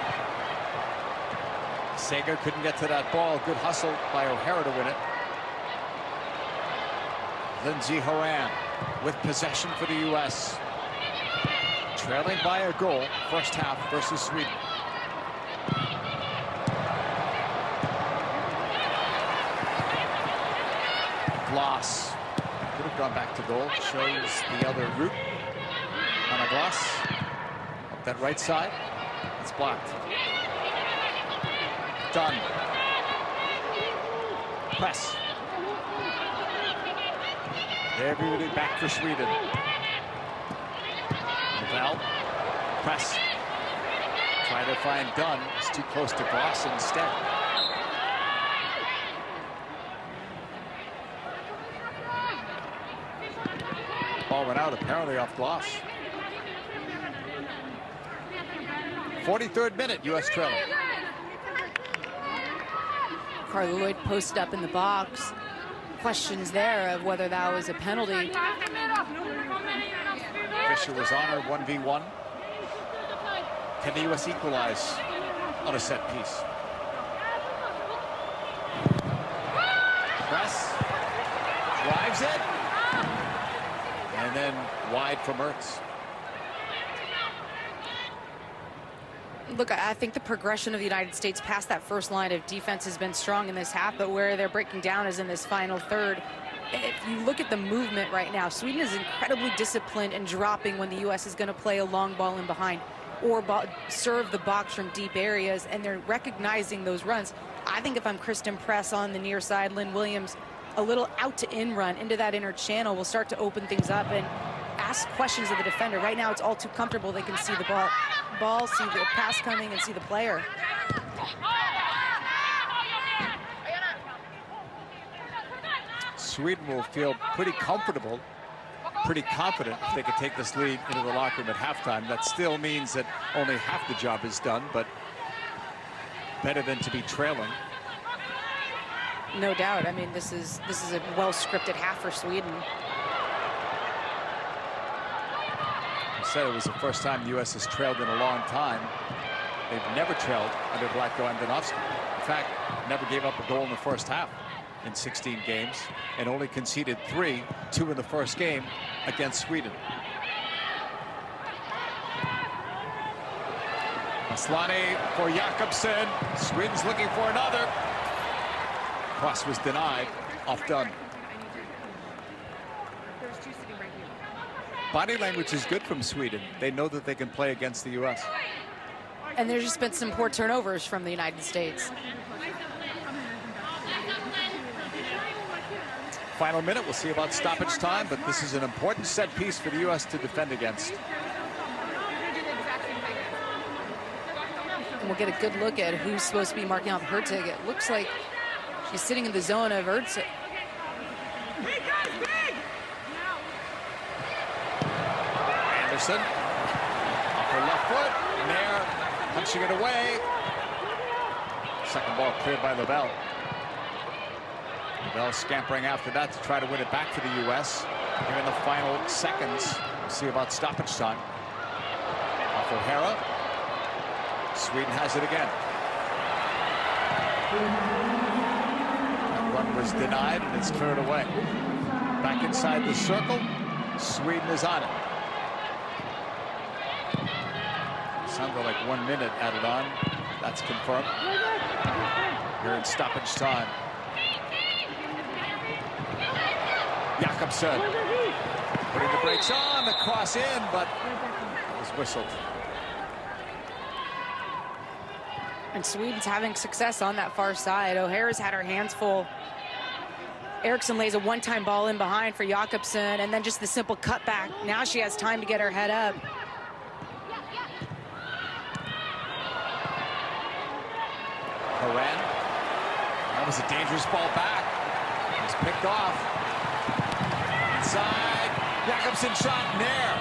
Sager couldn't get to that ball. Good hustle by O'Hara to win it. Lindsey Horan with possession for the U.S. Trailing by a goal, first half versus Sweden. Gloss could have gone back to goal. Shows the other route. On a Gloss, up that right side, it's blocked. Dunn. Press. Everybody back for Sweden. Val. Press. Try to find Dunn. It's too close to Voss instead. Ball went out apparently off Gloss. 43rd minute, U.S. trailing. Carly Lloyd posted up in the box. Questions there of whether that was a penalty. Fisher was on her 1v1. Can the U.S. equalize on a set piece? Press. Drives it. And then wide from Ertz. Look, I think the progression of the United States past that first line of defense has been strong in this half, but where they're breaking down is in this final third. If you look at the movement right now, Sweden is incredibly disciplined and dropping when the U.S. is going to play a long ball in behind or serve the box from deep areas, and they're recognizing those runs. I think if I'm Kristen Press on the near side, Lynn Williams, a little out to in run into that inner channel will start to open things up and ask questions of the defender. Right now, it's all too comfortable. They can see the ball, see the pass coming, and see the player. Sweden will feel pretty comfortable, pretty confident if they could take this lead into the locker room at halftime. That still means that only half the job is done, but better than to be trailing. No doubt. I mean, this is a well-scripted half for Sweden. I said it was the first time the U.S. has trailed in a long time. They've never trailed under Vlatko Andonovski. In fact, never gave up a goal in the first half in 16 games and only conceded 3, 2 in the first game against Sweden. Aslani for Jakobsen. Sweden's looking for another. Cross was denied, off Dunn. Body language is good from Sweden. They know that they can play against the U.S. And there's just been some poor turnovers from the United States. Final minute, we'll see about stoppage time, but this is an important set piece for the U.S. to defend against. And we'll get a good look at who's supposed to be marking out Hertig. It looks like she's sitting in the zone of Ertz. Anderson, off her left foot, Nair punching it away. Second ball cleared by Lavelle. Lavelle scampering after that to try to win it back for the U.S. Here in the final seconds, we'll see about stoppage time. Off O'Hara. Sweden has it again. That run was denied and it's cleared away. Back inside the circle, Sweden is on it. Sounded like 1 minute added on. That's confirmed. Here in stoppage time. Jakobsen putting the brakes on, the cross in, but it was whistled. And Sweden's having success on that far side. O'Hara's had her hands full. Eriksson lays a one-time ball in behind for Jakobsen, and then just the simple cutback. Now she has time to get her head up. Horan. That was a dangerous ball back. It was picked off. Inside. Jakobsen shot. Nair.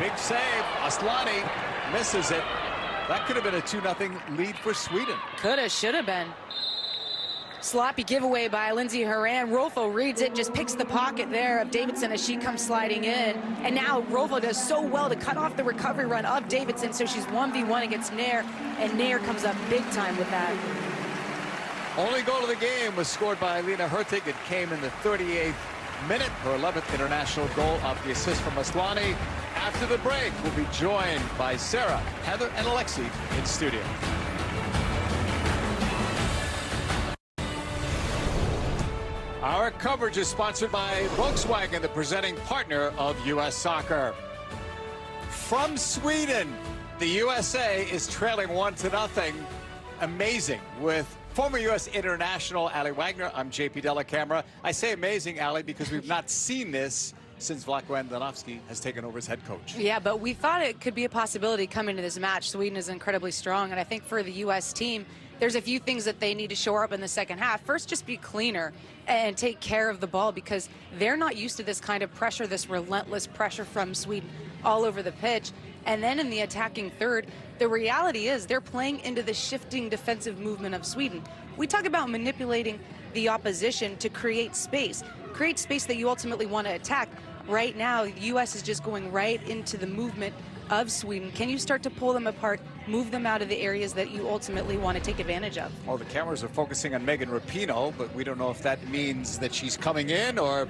Big save. Aslani misses it. That could have been a 2-0 lead for Sweden. Coulda, shoulda been. Sloppy giveaway by Lindsey Horan. Rolfo reads it, just picks the pocket there of Davidson as she comes sliding in. And now Rolfo does so well to cut off the recovery run of Davidson, so she's 1v1 against Nair, and Nair comes up big time with that. Only goal of the game was scored by Lena Hertig. It came in the 38th minute, her 11th international goal off the assist from Aslani. After the break, we'll be joined by Sarah, Heather, and Alexi in studio. Our coverage is sponsored by Volkswagen, the presenting partner of U.S. Soccer. From Sweden, the USA is trailing 1-0. Amazing with former U.S. international Ali Wagner. I'm JP Della Camera. I say amazing, Ali, because we've not seen this since Vlatko Andonovski has taken over as head coach. Yeah, but we thought it could be a possibility coming to this match. Sweden is incredibly strong, and I think for the U.S. team, there's a few things that they need to shore up in the second half. First, just be cleaner and take care of the ball, because they're not used to this kind of pressure, this relentless pressure from Sweden all over the pitch. And then in the attacking third, the reality is they're playing into the shifting defensive movement of Sweden. We talk about manipulating the opposition to create space that you ultimately want to attack. Right now, the U.S. is just going right into the movement of Sweden. Can you start to pull them apart, move them out of the areas that you ultimately want to take advantage of? Well, the cameras are focusing on Megan Rapinoe, but we don't know if that means that she's coming in or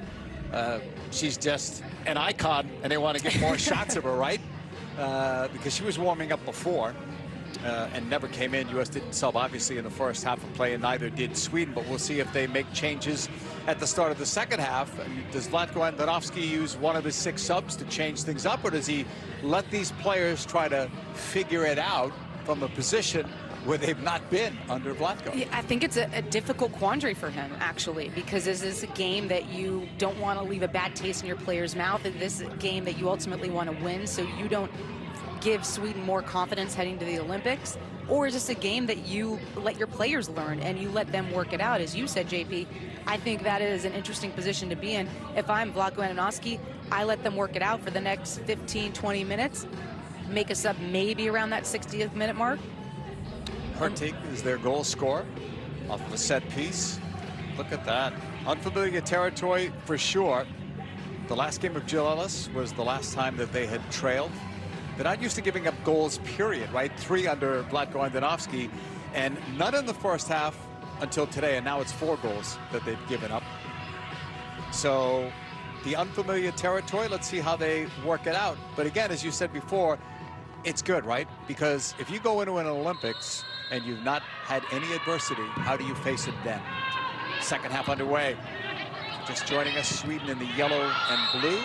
she's just an icon and they want to get more shots of her, right? Because she was warming up before and never came in. U.S. didn't sub, obviously, in the first half of play, and neither did Sweden, but we'll see if they make changes at the start of the second half. And does Vlatko Andonovski use one of his 6 subs to change things up, or does he let these players try to figure it out from a position where they've not been under Vlatko? Yeah, I think it's a difficult quandary for him, actually, because this is a game that you don't want to leave a bad taste in your player's mouth, and this is a game that you ultimately want to win, so you don't give Sweden more confidence heading to the Olympics? Or is this a game that you let your players learn and you let them work it out? As you said, JP, I think that is an interesting position to be in. If I'm Vlatko Andonovski, I let them work it out for the next 15, 20 minutes, make a sub maybe around that 60th minute mark. Hurtig is their goal scorer off of a set piece. Look at that. Unfamiliar territory for sure. The last game of Jill Ellis was the last time that they had trailed. They're not used to giving up goals, period, right? 3 under Vlatko Andonovski, and none in the first half until today, and now it's 4 goals that they've given up. So the unfamiliar territory, let's see how they work it out. But again, as you said before, it's good, right? Because if you go into an Olympics and you've not had any adversity, how do you face it then? Second half underway. Just joining us, Sweden in the yellow and blue,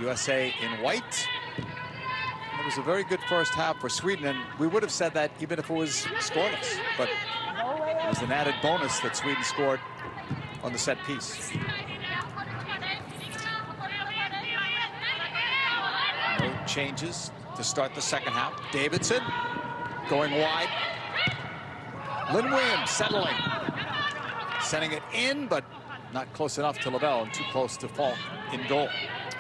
USA in white. It was a very good first half for Sweden, and we would have said that even if it was scoreless. But it was an added bonus that Sweden scored on the set piece. No changes to start the second half. Davidson going wide. Lynn Williams settling. Sending it in, but not close enough to Lavelle and too close to Falk in goal.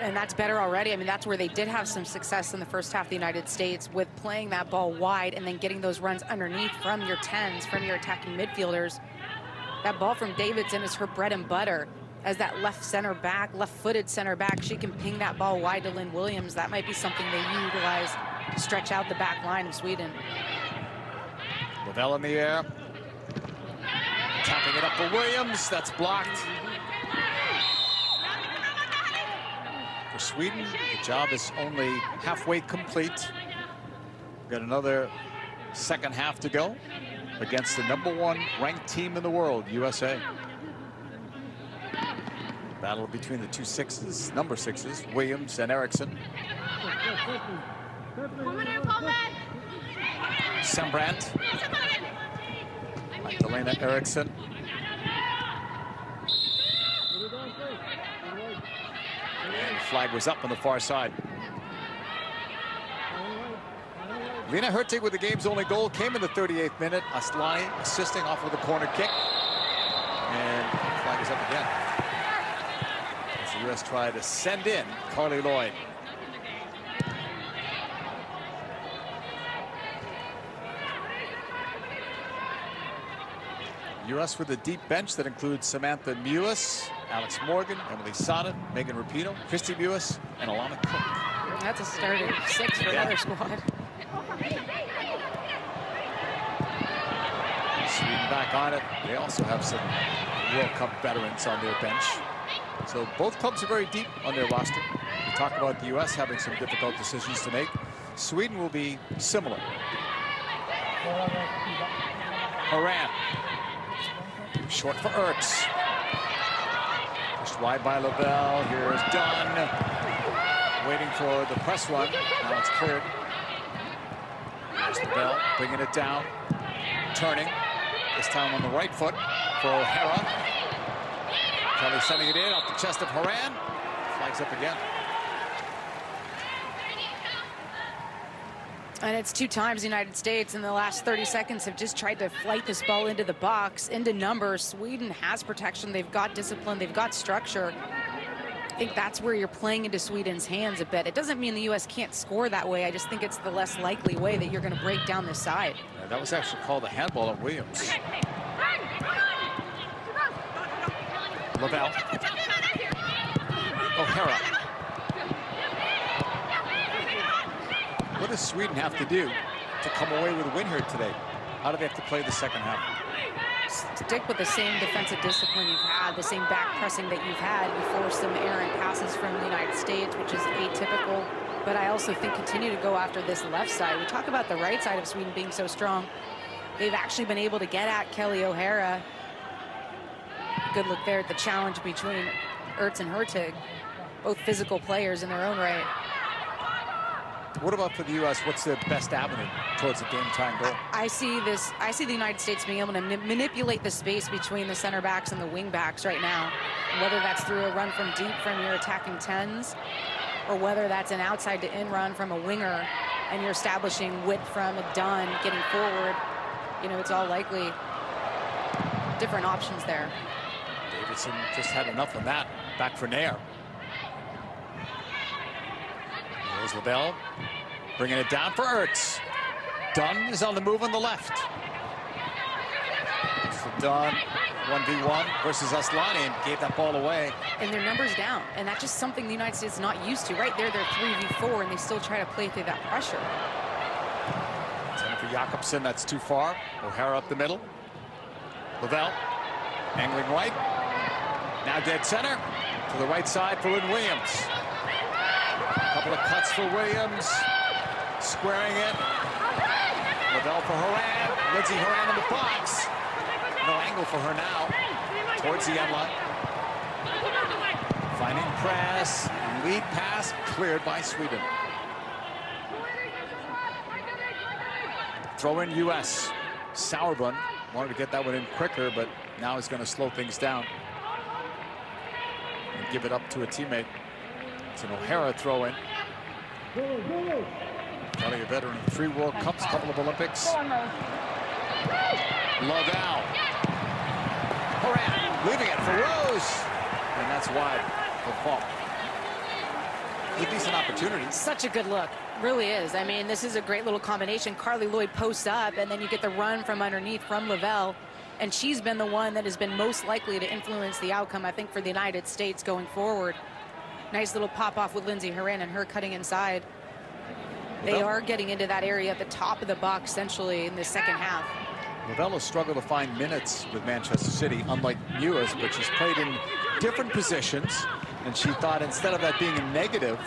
And that's better already. I mean, that's where they did have some success in the first half of the United States with playing that ball wide and then getting those runs underneath from your 10s, from your attacking midfielders. That ball from Davidson is her bread and butter. As that left-footed center back, she can ping that ball wide to Lynn Williams. That might be something they utilize to stretch out the back line of Sweden. Lavelle in the air. Tapping it up for Williams. That's blocked. For Sweden, the job is only halfway complete. We've got another second half to go against the #1 ranked team in the world, USA. Battle between the number sixes, Williams and Eriksson. Sembrant. Magdalena Eriksson. And the flag was up on the far side. Lena Hurtig with the game's only goal came in the 38th minute. Astlani assisting off of the corner kick. And the flag is up again. As the U.S. try to send in Carly Lloyd. U.S. with a deep bench that includes Samantha Mewis, Alex Morgan, Emily Sonnet, Megan Rapinoe, Christy Mewis, and Alana Cook. That's a starting 6 for another squad. Sweden back on it. They also have some World Cup veterans on their bench. So both clubs are very deep on their roster. We talk about the U.S. having some difficult decisions to make. Sweden will be similar. Horan. Short for Ertz. Pushed wide by Lavelle. Here's Dunn. Waiting for the press run. Now it's cleared. There's Lavelle bringing it down. Turning. This time on the right foot for O'Hara. Kelly sending it in off the chest of Horan. Flags up again. And it's 2 times the United States in the last 30 seconds have just tried to flight this ball into the box, into numbers. Sweden has protection. They've got discipline. They've got structure. I think that's where you're playing into Sweden's hands a bit. It doesn't mean the U.S. can't score that way. I just think it's the less likely way that you're going to break down this side. Yeah, that was actually called a handball on Williams. Lavelle. O'Hara. What does Sweden have to do to come away with a win here today? How do they have to play the second half? Stick with the same defensive discipline you've had, the same back pressing that you've had. You force some errant passes from the United States, which is atypical. But I also think continue to go after this left side. We talk about the right side of Sweden being so strong. They've actually been able to get at Kelly O'Hara. Good look there at the challenge between Ertz and Hurtig. Both physical players in their own right. What about for the U.S.? What's the best avenue towards a game-time goal? I see the United States being able to manipulate the space between the center backs and the wing backs right now. Whether that's through a run from deep from your attacking 10s, or whether that's an outside to in run from a winger, and you're establishing width from a Dunn getting forward. You know, it's all likely different options there. Davidson just had enough on that. Back for Nair. There's Lavelle, bringing it down for Ertz. Dunn is on the move on the left. So Dunn, 1v1 versus Aslani, and gave that ball away. And their numbers down, and that's just something the United States is not used to. Right there, they're 3v4, and they still try to play through that pressure. Send for Jakobsen, that's too far. O'Hara up the middle. Lavelle, angling right. Now dead center, to the right side for Lynn Williams. Couple of cuts for Williams, squaring it. Lavelle for Horan, Lindsey Horan in the box. No angle for her now, towards the end line. Finding press, lead pass, cleared by Sweden. Throw in U.S. Sauerbrunn wanted to get that one in quicker, but now he's going to slow things down and give it up to a teammate. It's an O'Hara throw in. Kelly, a veteran of 3 World Cups, couple of Olympics. Lavelle. Horan leaving it for Rose. And that's wide for Falk. A decent opportunity. Such a good look. Really is. I mean, this is a great little combination. Carly Lloyd posts up, and then you get the run from underneath from Lavelle. And she's been the one that has been most likely to influence the outcome, I think, for the United States going forward. Nice little pop-off with Lindsey Horan and her cutting inside. They are getting into that area at the top of the box, essentially, in the second half. Lavelle has struggled to find minutes with Manchester City, unlike Mewis, but she's played in different positions. And she thought instead of that being a negative,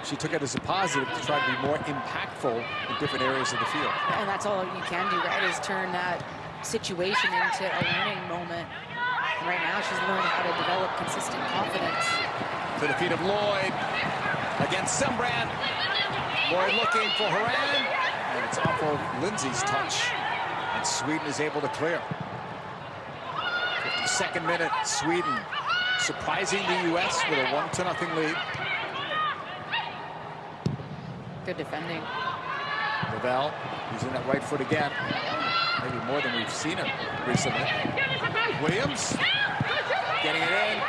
she took it as a positive to try to be more impactful in different areas of the field. And that's all you can do, right, is turn that situation into a learning moment. And right now, she's learned how to develop consistent confidence. To the feet of Lloyd against Sembrand. Lloyd looking for Horan, and it's off of Lindsay's touch, and Sweden is able to clear. 52nd minute, Sweden surprising the U.S. with a 1-0 lead. Good defending. Lavelle using that right foot again, maybe more than we've seen him recently. Williams getting it in.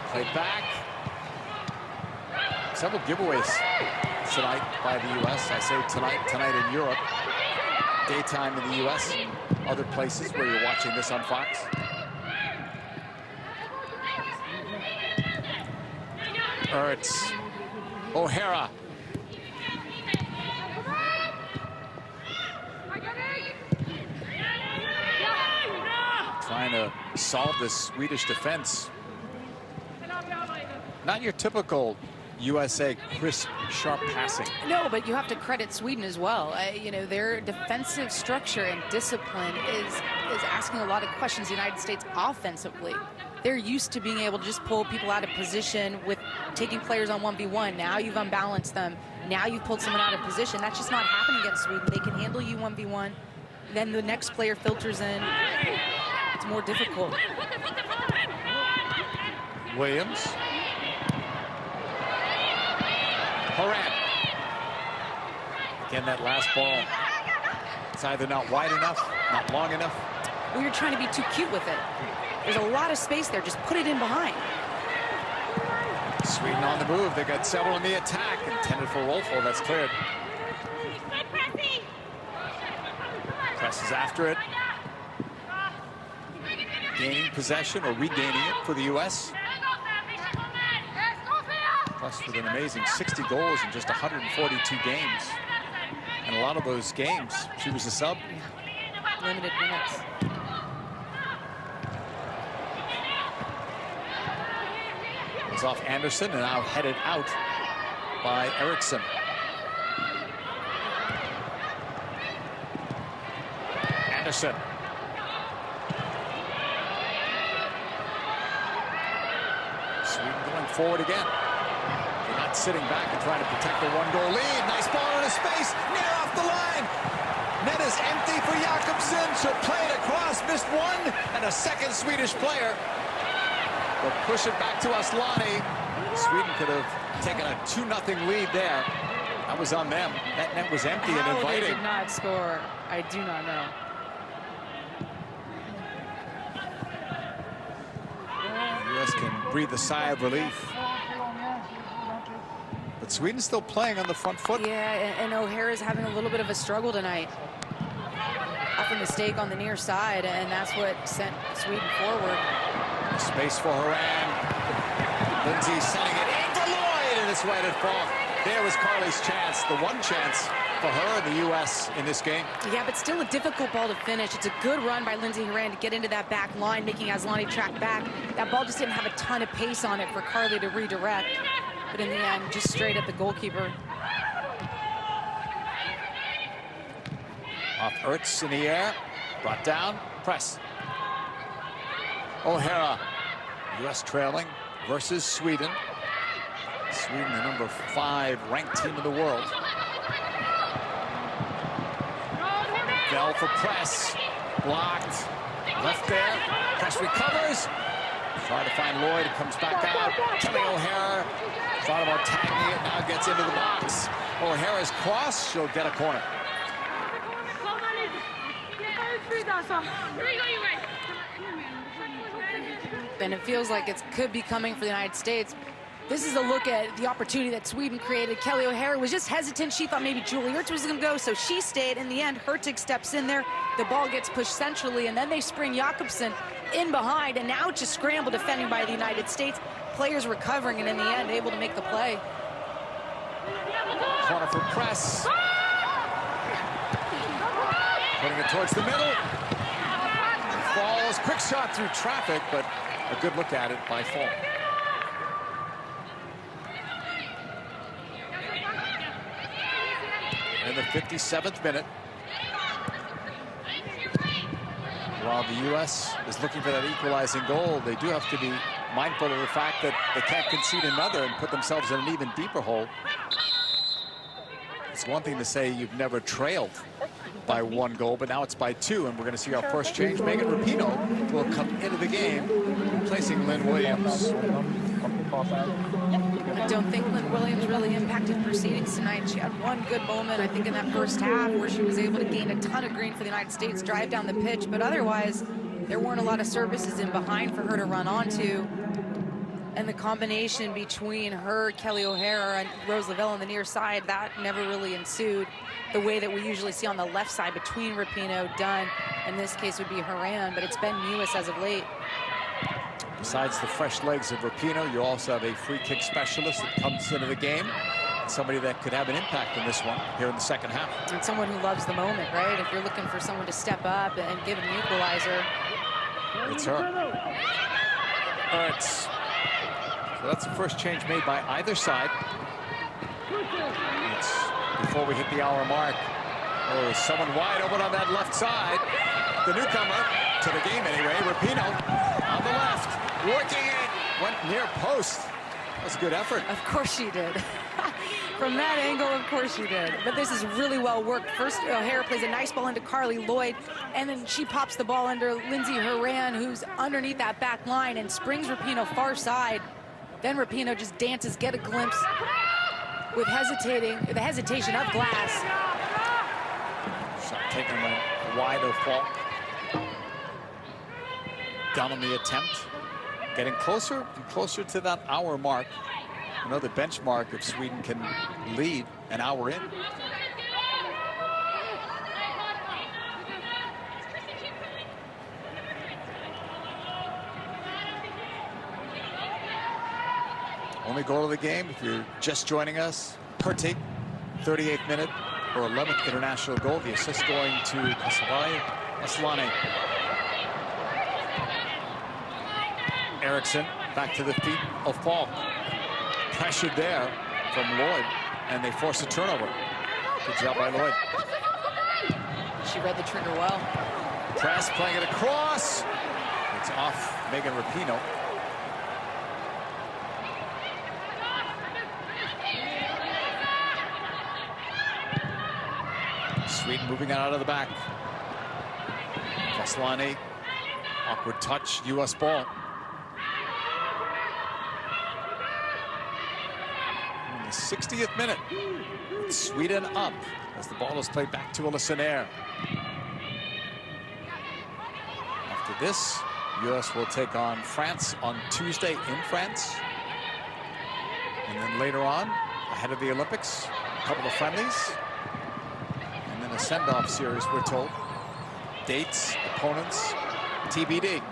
Played back. Several giveaways tonight by the U.S. I say tonight in Europe. Daytime in the U.S. and other places where you're watching this on Fox. Ertz. O'Hara. Trying to solve this Swedish defense. Not your typical USA crisp, sharp passing. No, but you have to credit Sweden as well. You know, their defensive structure and discipline is asking a lot of questions. The United States offensively, they're used to being able to just pull people out of position with taking players on 1v1. Now you've unbalanced them. Now you've pulled someone out of position. That's just not happening against Sweden. They can handle you 1v1. Then the next player filters in. It's more difficult. Williams. Again, that last ball, it's either not wide enough, not long enough. Well, you're trying to be too cute with it. There's a lot of space there. Just put it in behind. Sweden on the move. They got several in the attack. Intended for Rolfo. That's cleared. Presses after it. Gaining possession or regaining it for the U.S. Plus with an amazing 60 goals in just 142 games. And a lot of those games, she was a sub. Limited minutes. It's off Anderson and now headed out by Eriksson. Anderson. Sweden going forward again. They're not sitting back and trying to protect the one-goal lead. Nice ball into space, near off the line. Net is empty for Jakobsen. She'll play it across, missed one, and a second Swedish player. They'll push it back to Aslani. Sweden could have taken a 2-0 lead there. That was on them. That net was empty and inviting. They did not score, I do not know. The U.S. can breathe a sigh of relief. But Sweden's still playing on the front foot. Yeah, and O'Hara's having a little bit of a struggle tonight. Off a mistake on the near side, and that's what sent Sweden forward. Space for Horan. Lindsay sending it into Lloyd, and it's right at fault. There was Carly's chance, the one chance for her and the U.S. in this game. Yeah, but still a difficult ball to finish. It's a good run by Lindsay Horan to get into that back line, making Aslani track back. That ball just didn't have a ton of pace on it for Carly to redirect. But in the end, just straight at the goalkeeper. Off Ertz in the air, brought down, press. O'Hara, U.S. trailing versus Sweden. Sweden, the number 5 ranked team in the world. Bell for press, blocked, left there, press recovers. Try to find Lloyd, it comes back out. Kelly O'Hara thought about tagging it, now gets into the box. O'Hara's cross, she'll get a corner. And it feels like it could be coming for the United States. This is a look at the opportunity that Sweden created. Kelly O'Hara was just hesitant. She thought maybe Julie Ertz was going to go, so she stayed. In the end, Hertig steps in there. The ball gets pushed centrally, and then they spring Jakobsen in behind, and now it's just scramble defending by the United States. Players recovering, and in the end, able to make the play. Corner for press. Putting it towards the middle. Falls, quick shot through traffic, but a good look at it by Fall. In the 57th minute, while the U.S. is looking for that equalizing goal, they do have to be mindful of the fact that they can't concede another and put themselves in an even deeper hole. It's one thing to say you've never trailed by 1 goal, but now it's by 2, and we're going to see our first change. Megan Rapinoe will come into the game, replacing Lynn Williams. I don't think Lynn Williams really impacted proceedings tonight. She had one good moment, I think, in that first half where she was able to gain a ton of green for the United States, drive down the pitch, but otherwise there weren't a lot of services in behind for her to run onto. And the combination between her, Kelly O'Hara, and Rose Lavelle on the near side, that never really ensued the way that we usually see on the left side between Rapinoe, Dunn, in this case would be Horan, but it's been Mewis as of late. Besides the fresh legs of Rapinoe, you also have a free kick specialist that comes into the game. Somebody that could have an impact in this one here in the second half. And someone who loves the moment, right? If you're looking for someone to step up and give an equalizer. It's her. Ertz. So that's the first change made by either side. It's before we hit the hour mark. Oh, someone wide open on that left side. The newcomer to the game anyway, Rapinoe on the left, working it, went near post. That was a good effort. Of course she did. From that angle, of course she did. But this is really well worked. First, O'Hara plays a nice ball into Carly Lloyd, and then she pops the ball under Lindsay Horan, who's underneath that back line, and springs Rapinoe far side. Then Rapinoe just dances, get a glimpse with the hesitation of Glass. So taking a wide of Falk. Down on the attempt. Getting closer and closer to that hour mark. Another benchmark if Sweden can lead an hour in. Only goal of the game, if you're just joining us, Hurtig, 38th minute, or 11th international goal. The assist going to Kasabay Aslani. Eriksson back to the feet of Falk. Pressured there from Lloyd, and they force a turnover. Good job by Lloyd. She read the trigger well. Press, playing it across. It's off Megan Rapinoe. Sweden moving out of the back. Aslani, awkward touch, U.S. ball. In the 60th minute, Sweden up as the ball is played back to Alyssa. After this, U.S. will take on France on Tuesday in France. And then later on, ahead of the Olympics, a couple of friendlies. And then a send-off series, we're told. Dates, opponents, TBD.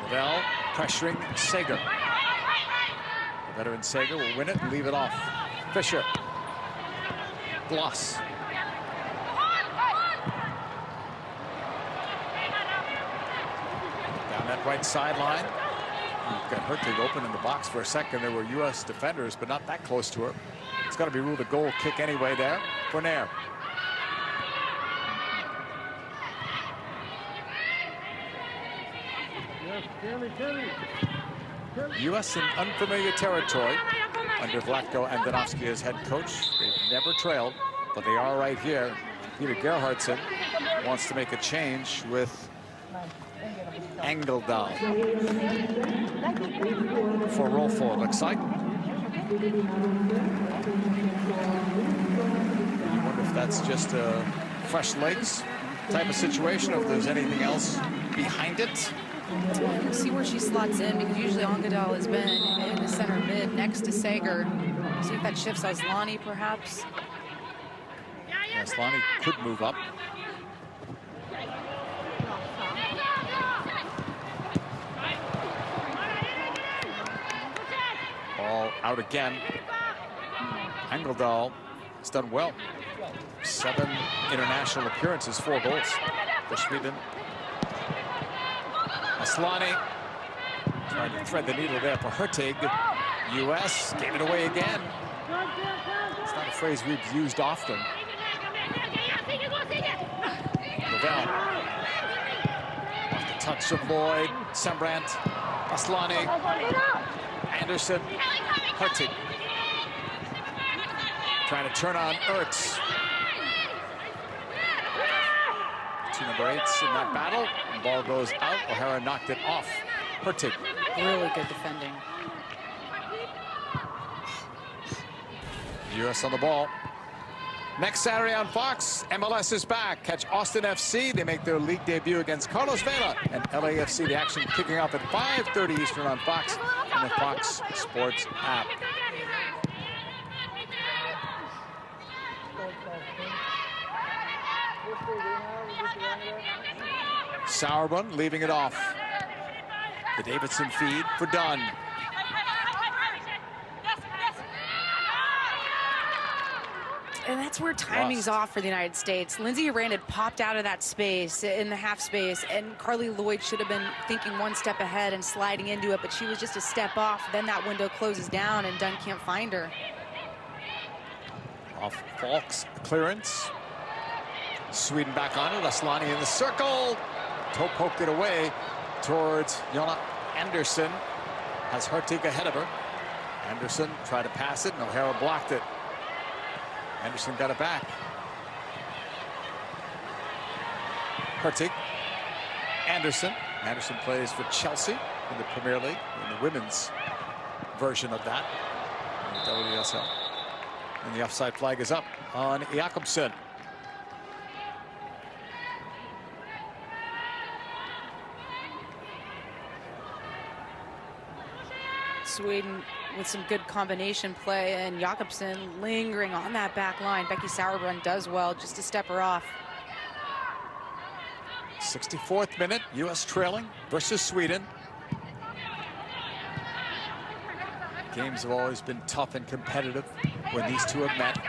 Lavelle pressuring Sager. The veteran Sager will win it and leave it off. Fisher. Gloss. Down that right sideline. You've got Hurtig open in the box for a second. There were U.S. defenders, but not that close to her. It's going to be ruled a goal kick anyway there for Nair. U.S. in unfamiliar territory under Vlatko and Danovsky as head coach. They've never trailed, but they are right here. Peter Gerhardsson wants to make a change with Engeldahl for roll forward, looks like. I wonder if that's just a fresh legs type of situation, or if there's anything else behind it. We'll see where she slots in, because usually Engeldahl has been in the center mid next to Sager. See if that shifts Aslani, perhaps. Yeah, Aslani could move up. Ball out again. Engeldahl has done well. 7 international appearances, 4 goals for Sweden. Aslani trying to thread the needle there for Hurtig. U.S. gave it away again. It's not a phrase we've used often. Lavelle. Off the touch of Lloyd. Sembrant. Aslani. Anderson. Hurtig. Trying to turn on Ertz. 2 number 8s in that battle. The ball goes out. O'Hara knocked it off. Hurtig. Really good defending. U.S. on the ball. Next Saturday on Fox, MLS is back. Catch Austin FC. They make their league debut against Carlos Vela and LAFC. The action kicking off at 5:30 Eastern on Fox and the Fox Sports app. Sauerbrunn leaving it off. The Davidson feed for Dunn. And that's where timing's off for the United States. Lindsay Rand had popped out of that space in the half space, and Carly Lloyd should have been thinking one step ahead and sliding into it, but she was just a step off. Then that window closes down, and Dunn can't find her. Off Falk's clearance. Sweden back on it. Aslani in the circle. Toe poked it away towards Jonna Anderson. Has Hurtig ahead of her. Anderson tried to pass it, and O'Hara blocked it. Anderson got it back. Hurtig. Anderson. Anderson plays for Chelsea in the Premier League, in the women's version of that, in the WSL. And the offside flag is up on Jakobsen. Sweden with some good combination play, and Jakobsen lingering on that back line. Becky Sauerbrunn does well just to step her off. 64th minute, U.S. trailing versus Sweden. Games have always been tough and competitive when these two have met,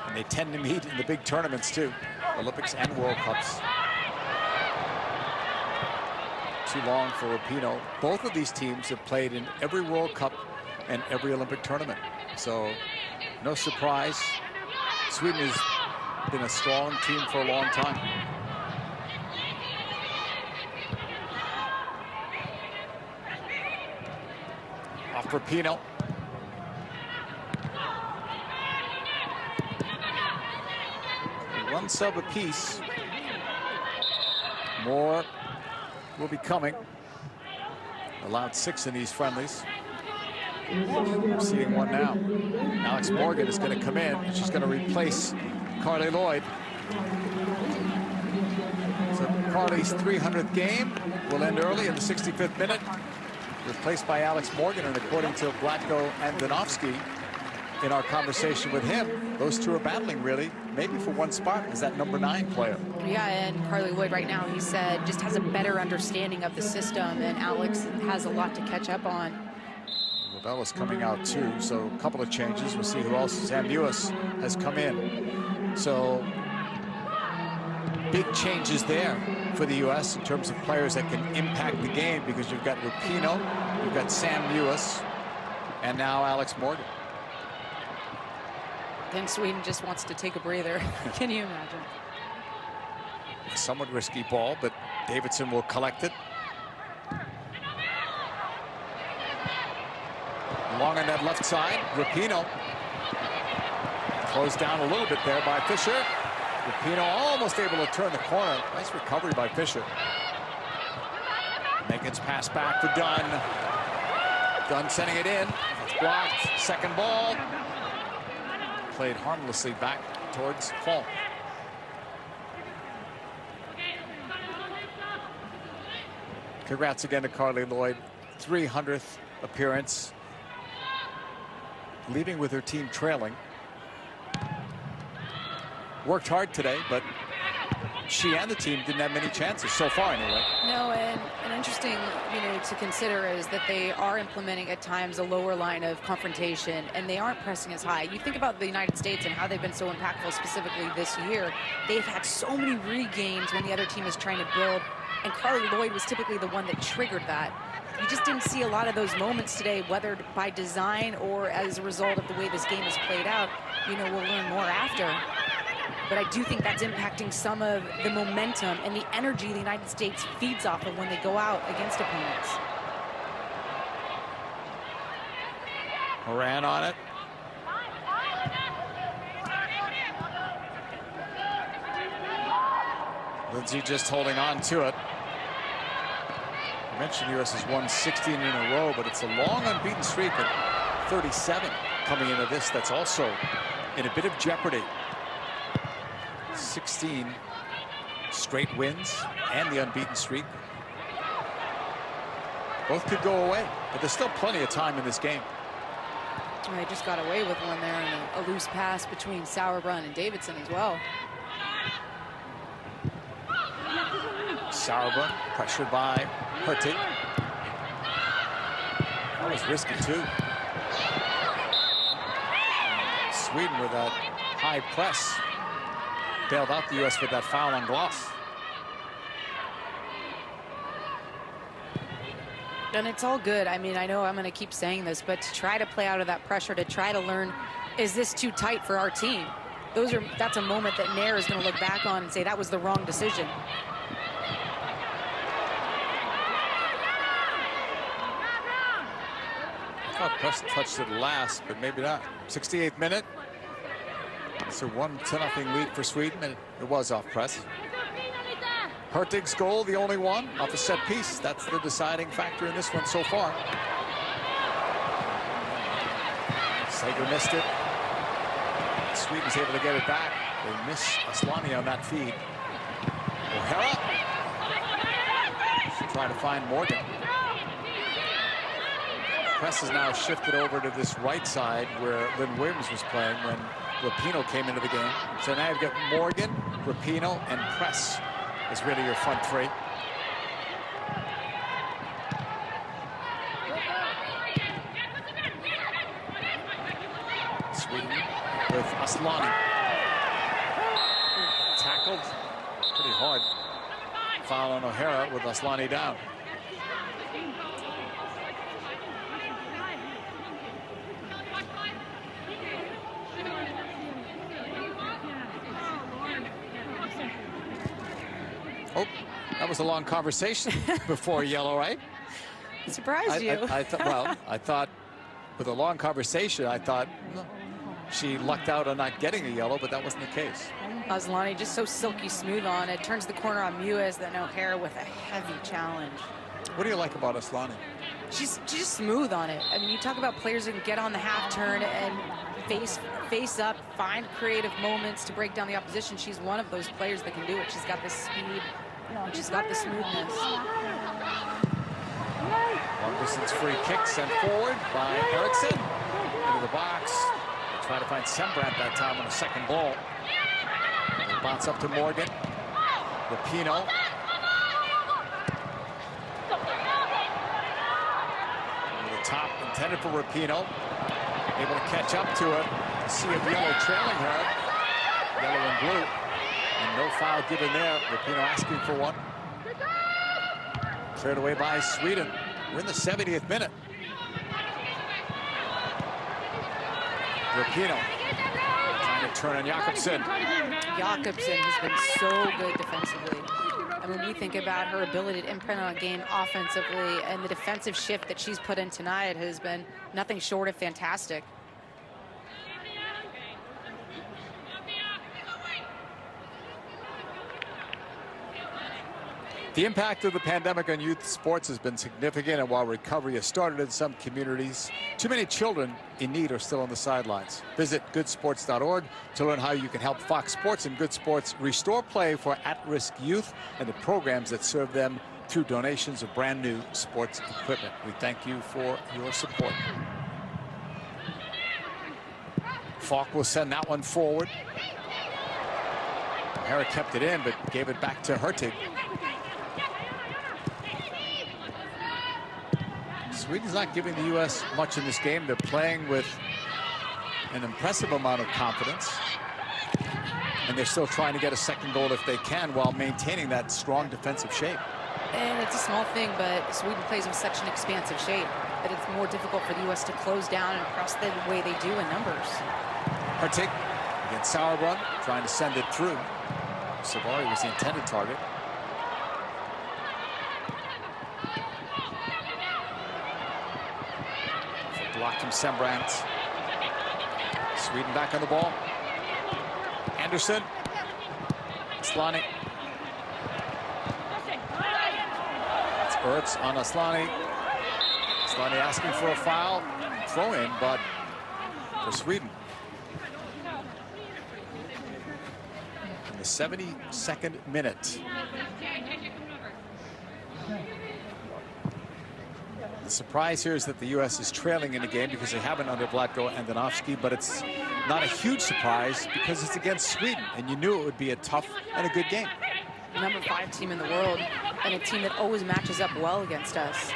and they tend to meet in the big tournaments too, Olympics and World Cups. Too long for Rapinoe. Both of these teams have played in every World Cup and every Olympic tournament, so no surprise. Sweden has been a strong team for a long time. Off Rapinoe. One sub apiece. More will be coming. Allowed 6 in these friendlies. We're seeing one now. Alex Morgan is going to come in, and she's going to replace Carly Lloyd. So Carly's 300th game will end early in the 65th minute. Replaced by Alex Morgan, and according to Vlatko and Danovsky, in our conversation with him, those two are battling really, maybe for one spot as that number 9 player. Yeah, and Carly Lloyd right now, he said, just has a better understanding of the system, and Alex has a lot to catch up on. Lavella's coming out too, so a couple of changes. We'll see who else. Sam Lewis has come in. So big changes there for the U.S. in terms of players that can impact the game, because you've got Rapinoe, you've got Sam Lewis, and now Alex Morgan. Then Sweden just wants to take a breather. Can you imagine? A somewhat risky ball, but Davidson will collect it. Long on that left side, Rapinoe. Closed down a little bit there by Fisher. Rapinoe almost able to turn the corner. Nice recovery by Fisher. Megan's pass back for Dunn. Dunn sending it in. It's blocked. Second ball. Played harmlessly back towards Falk. Congrats again to Carly Lloyd. 300th appearance. Leaving with her team trailing. Worked hard today, but she and the team didn't have many chances so far anyway. No, and interesting, to consider is that they are implementing at times a lower line of confrontation, and they aren't pressing as high. You think about the United States and how they've been so impactful specifically this year. They've had so many regains when the other team is trying to build, and Carly Lloyd was typically the one that triggered that. You just didn't see a lot of those moments today, whether by design or as a result of the way this game has played out. We'll learn more after. But I do think that's impacting some of the momentum and the energy the United States feeds off of when they go out against opponents. Moran on it. Lindsay just holding on to it. I mentioned the U.S. has won 16 in a row, but it's a long unbeaten streak at 37 coming into this. That's also in a bit of jeopardy. 16 straight wins and the unbeaten streak. Both could go away, but there's still plenty of time in this game. They just got away with one there, and a loose pass between Sauerbrunn and Davidson as well. Sauerbrunn pressured by Hurtig. That was risky too. Sweden with that high press bailed out the U.S. with that foul on Gloss. And it's all good. I mean, I know I'm going to keep saying this, but to try to play out of that pressure, to try to learn, is this too tight for our team? That's a moment that Nair is going to look back on and say that was the wrong decision. I thought Press touched it last, but maybe not. 68th minute. It's a 1-0 lead for Sweden, and it was off Press. Hurtig's goal, the only one, off a set piece. That's the deciding factor in this one so far. Sager missed it. Sweden's able to get it back. They miss Aslani on that feed. O'Hara. She'll try to find Morgan. Press is now shifted over to this right side where Lynn Williams was playing when Rapinoe came into the game. So now you've got Morgan, Rapinoe, and Press is really your front three. Sweden with Aslani. Tackled pretty hard. Foul on O'Hara with Aslani down. Oh, that was a long conversation before yellow, right? Surprised you. I thought with a long conversation, I thought she lucked out on not getting a yellow, but that wasn't the case. Aslani just so silky smooth on it. Turns the corner on Mewis, then O'Hara with a heavy challenge. What do you like about Aslani? She's just smooth on it. I mean, you talk about players who can get on the half turn and face up, find creative moments to break down the opposition. She's one of those players that can do it. She's got the speed, she's got the smoothness. Long distance free kick sent forward by Eriksson into the box. They try to find Sembrant that time on the second ball. They bounce up to Morgan. Rapinoe. Over the top, intended for Rapinoe. Able to catch up to it. Sea of yellow trailing her. Yellow and blue. And no foul given there. Rapinoe asking for one. Cleared away by Sweden. We're in the 70th minute. Rapinoe trying to turn on Jakobsen. Jakobsen has been so good defensively. And when we think about her ability to imprint on a game offensively, and the defensive shift that she's put in tonight has been nothing short of fantastic. The impact of the pandemic on youth sports has been significant, and while recovery has started in some communities, too many children in need are still on the sidelines. Visit goodsports.org to learn how you can help Fox Sports and Good Sports restore play for at-risk youth and the programs that serve them through donations of brand new sports equipment. We thank you for your support. Falk will send that one forward. O'Hara kept it in, but gave it back to Hurtig. Sweden's not giving the U.S. much in this game. They're playing with an impressive amount of confidence. And they're still trying to get a second goal if they can while maintaining that strong defensive shape. And it's a small thing, but Sweden plays with such an expansive shape that it's more difficult for the U.S. to close down and press the way they do in numbers. Hurtig against Sauerbrunn, trying to send it through. Savari was the intended target. Blocked from Sembrant. Sweden back on the ball. Anderson. Aslani. It's Ertz on Aslani. Aslani asking for a foul. Throw in, but for Sweden. In the 72nd minute. The surprise here is that the U.S. is trailing in the game because they haven't under Vlatko and Danovsky, but it's not a huge surprise because it's against Sweden, and you knew it would be a tough and a good game. Number 5 team in the world, and a team that always matches up well against us.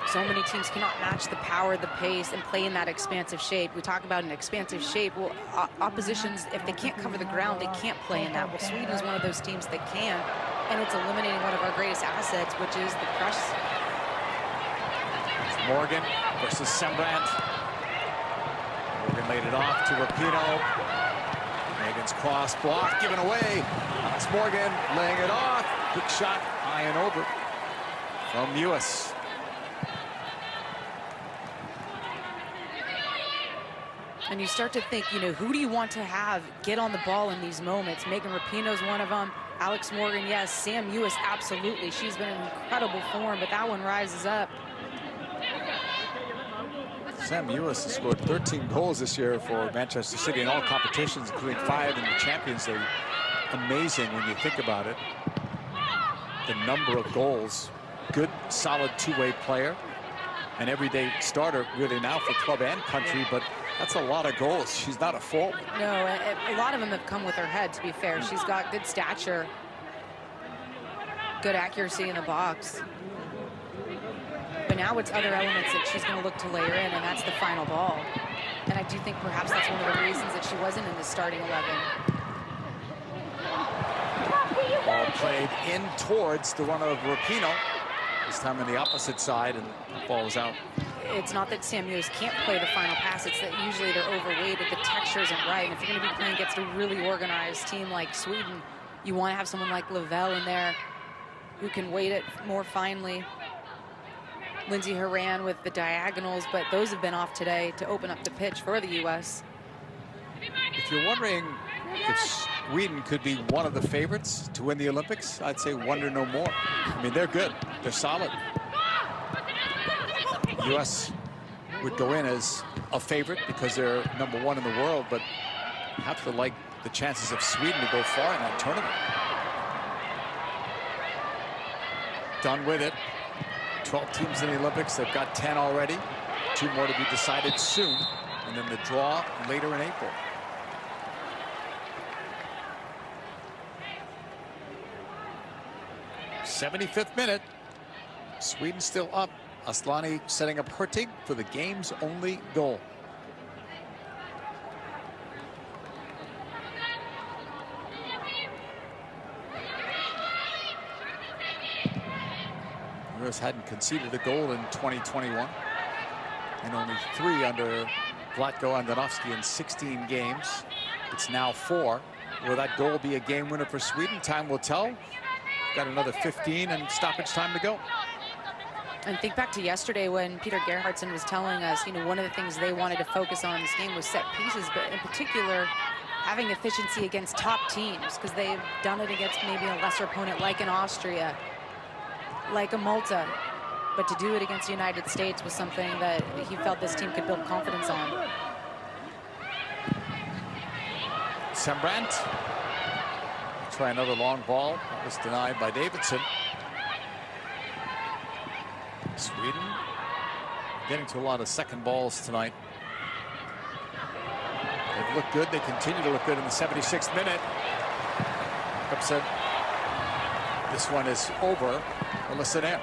So many teams cannot match the power, the pace, and play in that expansive shape. We talk about an expansive shape. Well, oppositions, if they can't cover the ground, they can't play in that. Well, Sweden is one of those teams that can, and it's eliminating one of our greatest assets, which is the press. It's Morgan versus Sembrant. Morgan laid it off to Rapinoe. Megan's cross block given away. It's Morgan laying it off. Quick shot, high and over from Mewis. And you start to think, who do you want to have get on the ball in these moments? Megan Rapinoe's one of them. Alex Morgan, yes. Sam Mewis, absolutely. She's been in incredible form, but that one rises up. Sam Ewis has scored 13 goals this year for Manchester City in all competitions, including 5 in the Champions League. Amazing when you think about it. The number of goals. Good, solid two-way player. An everyday starter really now for club and country, but that's a lot of goals. She's not a forward. No, a lot of them have come with her head, to be fair. She's got good stature, good accuracy in the box. But now it's other elements that she's going to look to layer in, and that's the final ball. And I do think perhaps that's one of the reasons that she wasn't in the starting 11. Ball played in towards the one of Rapinoe. This time on the opposite side, and the ball was out. It's not that Sam Ewis can't play the final pass. It's that usually they're overweighted. The texture isn't right. And if you're going to be playing against a really organized team like Sweden, you want to have someone like Lavelle in there who can weight it more finely. Lindsey Horan with the diagonals, but those have been off today to open up the pitch for the U.S. If you're wondering if Sweden could be one of the favorites to win the Olympics, I'd say wonder no more. I mean, they're good. They're solid. The U.S. would go in as a favorite because they're #1 in the world, but have to like the chances of Sweden to go far in that tournament. Done with it. 12 teams in the Olympics. They've got 10 already. 2 more to be decided soon. And then the draw later in April. '75th minute. Sweden still up. Asllani setting up Hurtig for the game's only goal. The U.S. hadn't conceded a goal in 2021, and only 3 under Vlatko Andonovski in 16 games. It's now 4. Will that goal be a game winner for Sweden? Time will tell. Got another 15 and stoppage time to go. And think back to yesterday when Peter Gerhardsson was telling us, you know, one of the things they wanted to focus on in this game was set pieces, but in particular, having efficiency against top teams, because they've done it against maybe a lesser opponent like in Austria, like a Malta. But to do it against the United States was something that he felt this team could build confidence on. Sembrant. Try another long ball. That was denied by Davidson. Sweden getting to a lot of second balls tonight. They've looked good. They continue to look good in the 76th minute. Upset. This one is over. Listen in.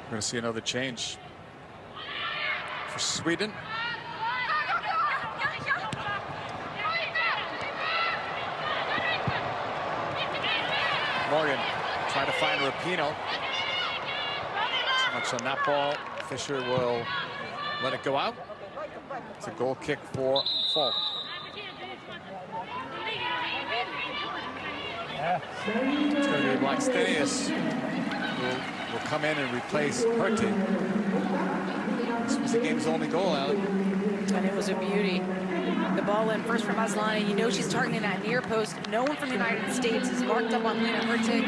We're going to see another change for Sweden. Morgan trying to find Rapinoe. Too much on that ball. Fisher will let it go out. It's a goal kick for Falk. It's going to be Blackstenius who will come in and replace Hurtig. This was the game's only goal, Alec. And it was a beauty. The ball in first from Asllani. You know she's targeting that near post. No one from the United States is marked up on Lena Hurtig.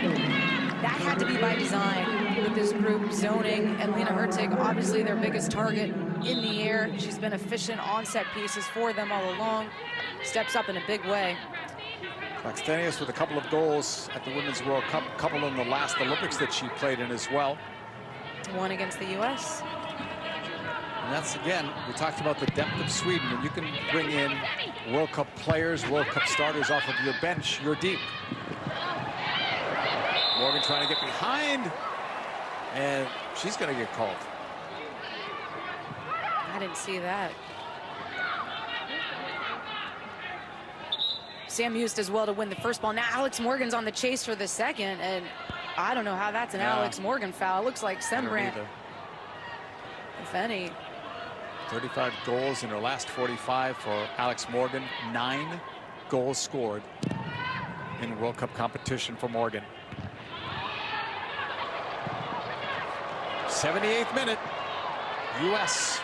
That had to be by design with this group zoning. And Lena Hurtig, obviously their biggest target in the air. She's been efficient on set pieces for them all along. Steps up in a big way. Blackstenius with a couple of goals at the Women's World Cup. A couple in the last Olympics that she played in as well. One against the U.S. And that's, again, we talked about the depth of Sweden. When you can bring in World Cup players, World Cup starters off of your bench, you're deep. Morgan trying to get behind, and she's going to get called. I didn't see that. Sam Ewis does well to win the first ball. Now Alex Morgan's on the chase for the second, and I don't know how that's an Alex Morgan foul. It looks like Sembrant, if any. 35 goals in her last 45 for Alex Morgan. 9 goals scored in World Cup competition for Morgan. 78th minute. U.S.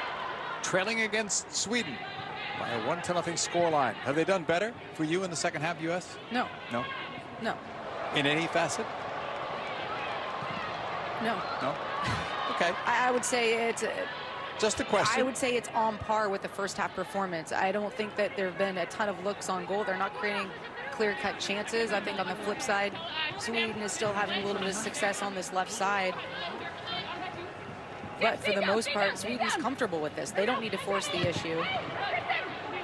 trailing against Sweden by a 1-0 scoreline. Have they done better for you in the second half, U.S.? No. No? No. In any facet? No. No? Okay. I would say it's Just a question. I would say it's on par with the first half performance. I don't think that there have been a ton of looks on goal. They're not creating clear-cut chances. I think on the flip side, Sweden is still having a little bit of success on this left side. But for the most part, Sweden's comfortable with this. They don't need to force the issue.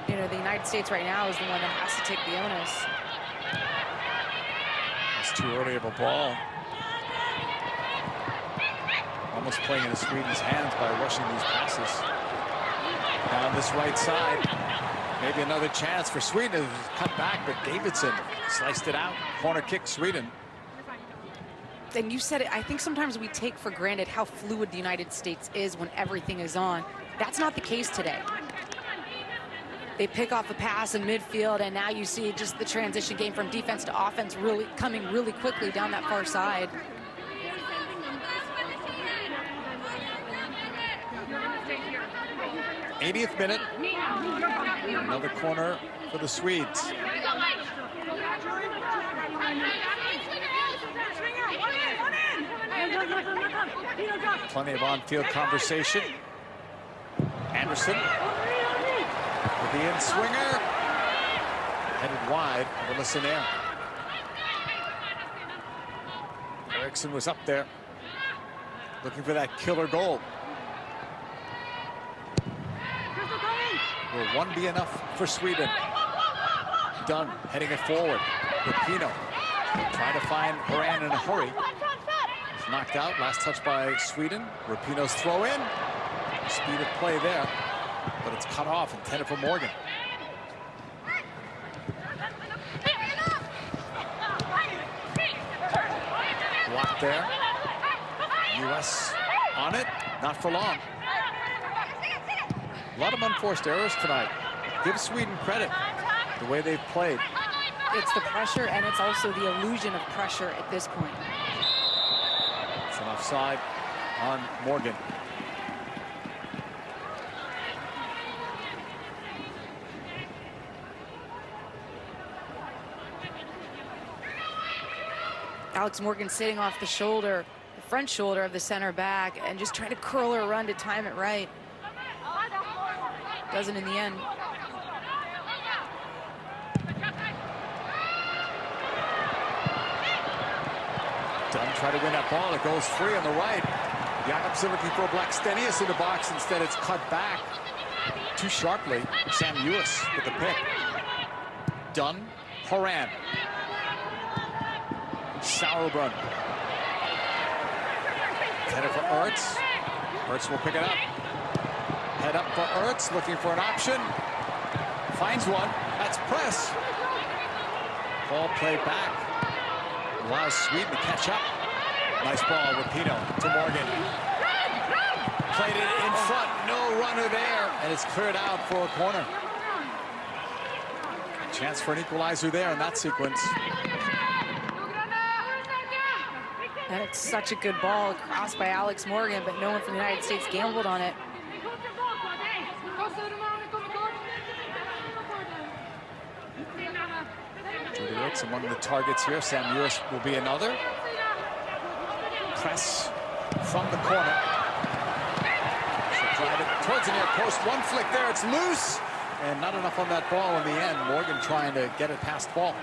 You know, the United States right now is the one that has to take the onus. It's too early of a ball. Almost playing into Sweden's hands by rushing these passes. Down this right side. Maybe another chance for Sweden to cut back, but Davidson sliced it out. Corner kick, Sweden. And you said it, I think sometimes we take for granted how fluid the United States is when everything is on. That's not the case today. They pick off a pass in midfield, and now you see just the transition game from defense to offense really coming really quickly down that far side. '80th minute. Another corner for the Swedes. Plenty of on-field conversation. Anderson with the in-swinger. Headed wide of the listener. Eriksson was up there looking for that killer goal. Will one be enough for Sweden? Dunn heading it forward. Rapinoe trying to find Horan in a hurry. He's knocked out. Last touch by Sweden. Rapinoe's throw in. Speed of play there, but it's cut off, intended for Morgan. Blocked there. U.S. on it. Not for long. A lot of unforced errors tonight. Give Sweden credit, the way they've played. It's the pressure, and it's also the illusion of pressure at this point. It's an offside on Morgan. Alex Morgan sitting off the shoulder, the front shoulder of the center back, and just trying to curl her run to time it right. Doesn't in the end. Dunn tried to win that ball. It goes free on the right. Jakobsen looking for Blackstenius in the box. Instead, it's cut back too sharply. Sam Lewis with the pick. Dunn, Horan. Sauerbrunn. Headed for Ertz. Ertz will pick it up. Head up for Ertz, looking for an option. Finds one. That's press. Ball played back. Allows Sweden to catch up. Nice ball. Rapinoe to Morgan. Played it in front. No runner there. And it's cleared out for a corner. Chance for an equalizer there in that sequence. And it's such a good ball crossed by Alex Morgan, but no one from the United States gambled on it. Judy Ricks among the targets here. Sam Lewis will be another. Press from the corner. She'll drive it towards the near post. One flick there. It's loose. And not enough on that ball in the end. Morgan trying to get it past ball.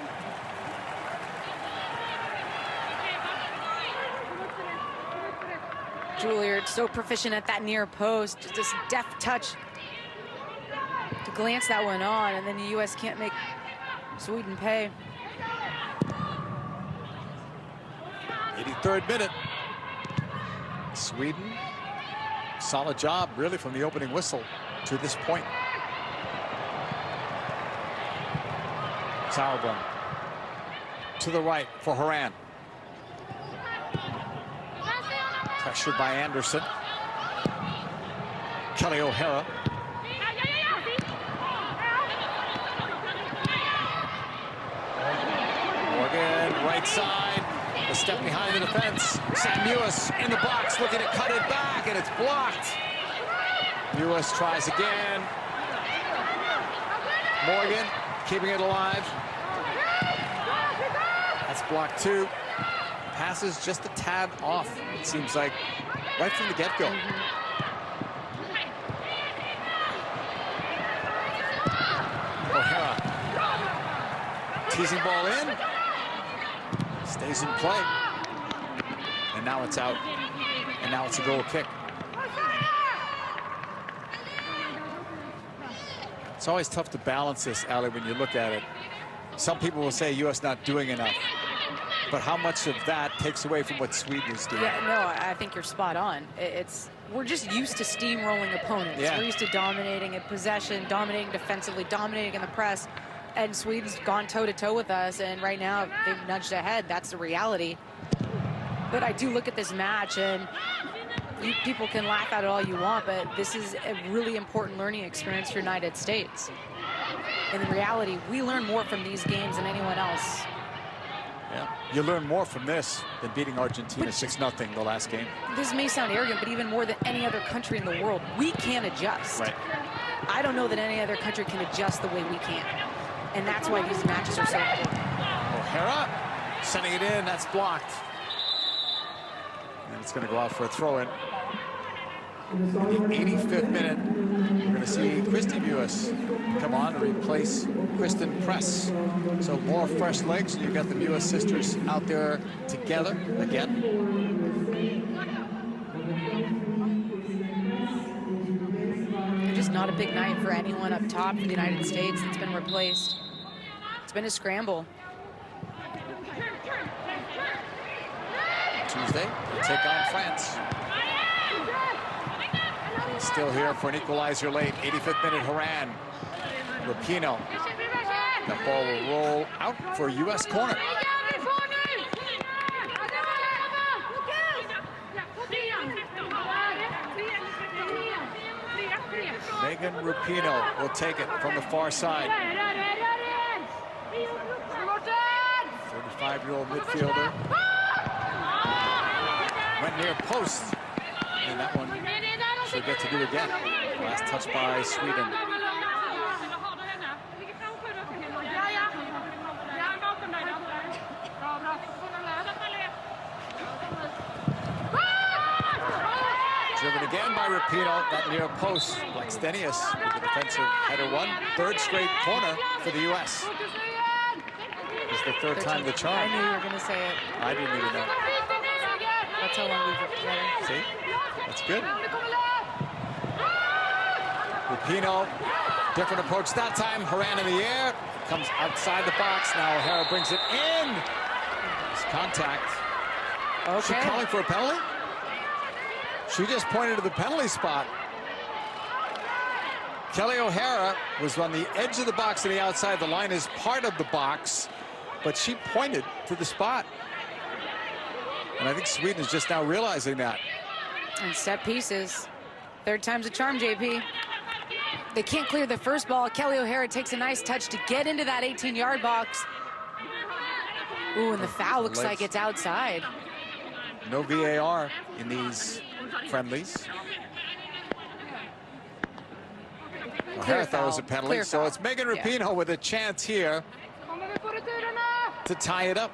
Juilliard so proficient at that near post. Just deft touch to glance that one on, and then the U.S. can't make Sweden pay. 83rd minute. Sweden, solid job really from the opening whistle to this point. Sauerbrunn to the right for Horan. Pressured by Anderson. Kelly O'Hara. Morgan, right side. A step behind the defense. Sam Lewis in the box, looking to cut it back, and it's blocked. Lewis tries again. Morgan keeping it alive. That's block 2. Passes just a tad off, it seems like, right from the get-go. O'Hara. Teasing ball in. Stays in play. And now it's out. And now it's a goal kick. It's always tough to balance this, Ali, when you look at it. Some people will say U.S. not doing enough. But how much of that takes away from what Sweden is doing? Yeah, no, I think you're spot on. We're just used to steamrolling opponents. Yeah. We're used to dominating in possession, dominating defensively, dominating in the press. And Sweden's gone toe-to-toe with us, and right now they've nudged ahead. That's the reality. But I do look at this match, and people can laugh at it all you want, but this is a really important learning experience for the United States. And in reality, we learn more from these games than anyone else. Yeah. You learn more from this than beating Argentina 6-0 the last game. This may sound arrogant, but even more than any other country in the world, we can adjust. Right. I don't know that any other country can adjust the way we can. And that's why these matches are so important. O'Hara sending it in. That's blocked. And it's going to go out for a throw-in. In the 85th minute, we're going to see Kristie Mewis come on to replace Kristen Press. So more fresh legs, and you've got the Mewis sisters out there together again. Just not a big night for anyone up top for the United States that's been replaced. It's been a scramble. Tuesday, they take on France. Still here for an equalizer late. 85th minute, Haran. Rapinoe. That ball will roll out for a U.S. corner. Megan Rapinoe will take it from the far side. 35-year-old midfielder. Went near post. And that one she'll get to do again. Last touch by Sweden. Driven again by Rapinoe, that near post. Blackstenius with the defensive header one. Third straight corner for the U.S. This is the third time the charm. I knew you were going to say it. I didn't even know. That's how long we've worked together. See? That's good. Rapinoe, different approach that time. Haran in the air. Comes outside the box. Now O'Hara brings it in. It's contact. Okay. Is she calling for a penalty? She just pointed to the penalty spot. Kelly O'Hara was on the edge of the box to the outside. The line is part of the box, but she pointed to the spot. And I think Sweden is just now realizing that. And set pieces. Third time's a charm, JP. They can't clear the first ball. Kelly O'Hara takes a nice touch to get into that 18-yard box. Ooh, and the foul looks like it's outside. No VAR in these friendlies. O'Hara thought it was a penalty, so it's Megan Rapinoe with a chance here to tie it up.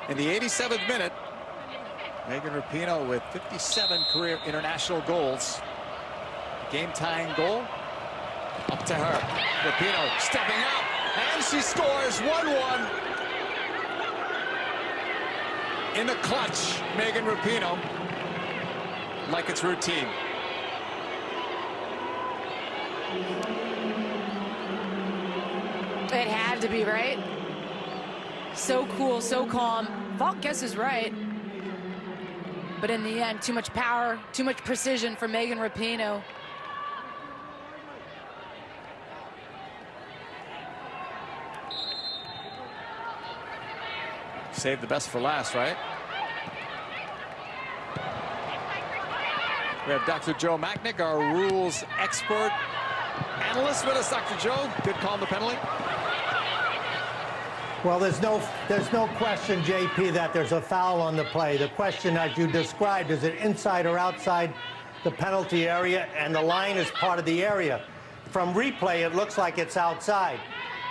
In the 87th minute, Megan Rapinoe with 57 career international goals. Game-tying goal, up to her. Rapinoe stepping up, and she scores 1-1. In the clutch, Megan Rapinoe, like it's routine. It had to be, right? So cool, so calm. Vault guesses right. But in the end, too much power, too much precision for Megan Rapinoe. Save the best for last, right? We have Dr. Joe Macknick, our rules expert analyst with us. Dr. Joe, good call on the penalty. Well, there's no question, JP, that there's a foul on the play. The question, as you described, is it inside or outside the penalty area, and the line is part of the area. from replay, it looks like it's outside.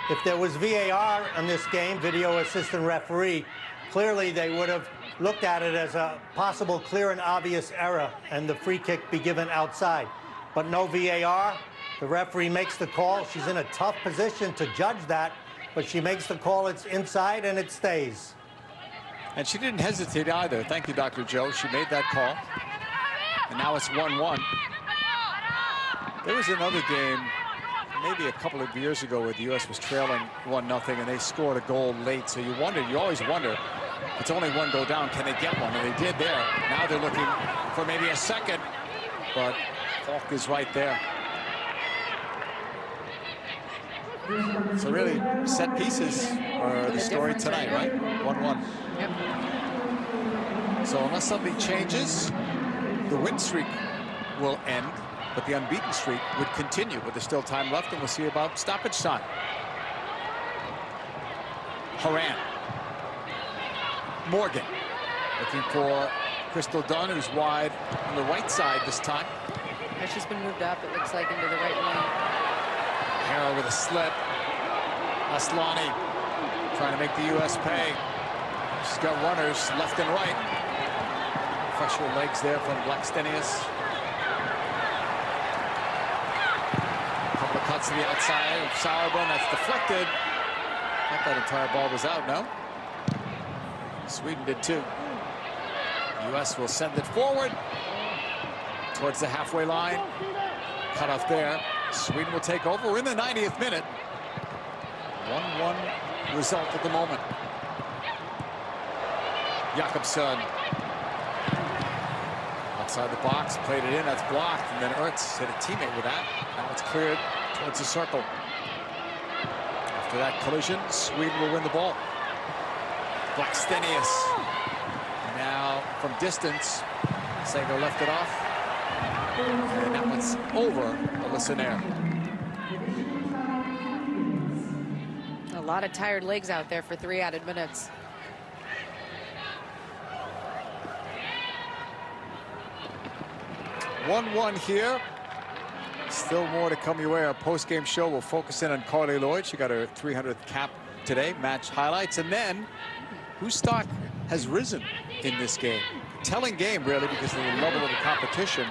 If there was VAR in this game, video assistant referee, clearly they would have looked at it as a possible clear and obvious error and the free kick be given outside. But no VAR. The referee makes the call. She's in a tough position to judge that, but she makes the call. It's inside and it stays. And she didn't hesitate either. Thank you, Dr. Joe. She made that call. And now it's 1-1. There was another game maybe a couple of years ago where the U.S. was trailing 1-0 and they scored a goal late. So you always wonder, if it's only one goal down, can they get one? And they did there. Now they're looking for maybe a second, but Falk is right there. So really, set pieces are the story tonight, right? 1-1. Yep. So unless something changes, the win streak will end, but the unbeaten streak would continue. But there's still time left, and we'll see about stoppage time. Horan. Morgan looking for Crystal Dunn, who's wide on the right side this time. Yeah, she's been moved up, it looks like, into the right lane. Hara with a slip. Aslani trying to make the U.S. pay. She's got runners left and right. Fresher legs there from Blackstenius. A couple of cuts to the outside of Sauerbrunn. That's deflected. I thought that entire ball was out, no? Sweden did too. The U.S. will send it forward towards the halfway line. Cut off there. Sweden will take over. We're in the 90th minute. 1-1 result at the moment. Jakobsson. Outside the box, played it in, that's blocked, and then Ertz hit a teammate with that. Now it's cleared towards the circle. After that collision, Sweden will win the ball. Blackstenius. Now from distance, Sago left it off. And that one's over Alyssa Nair. A lot of tired legs out there for 3 added minutes. One here. Still more to come your way. Our post-game show will focus in on Carly Lloyd. She got her 300th cap today. Match highlights, and then whose stock has risen in this game? Telling game, really, because of the level of the competition.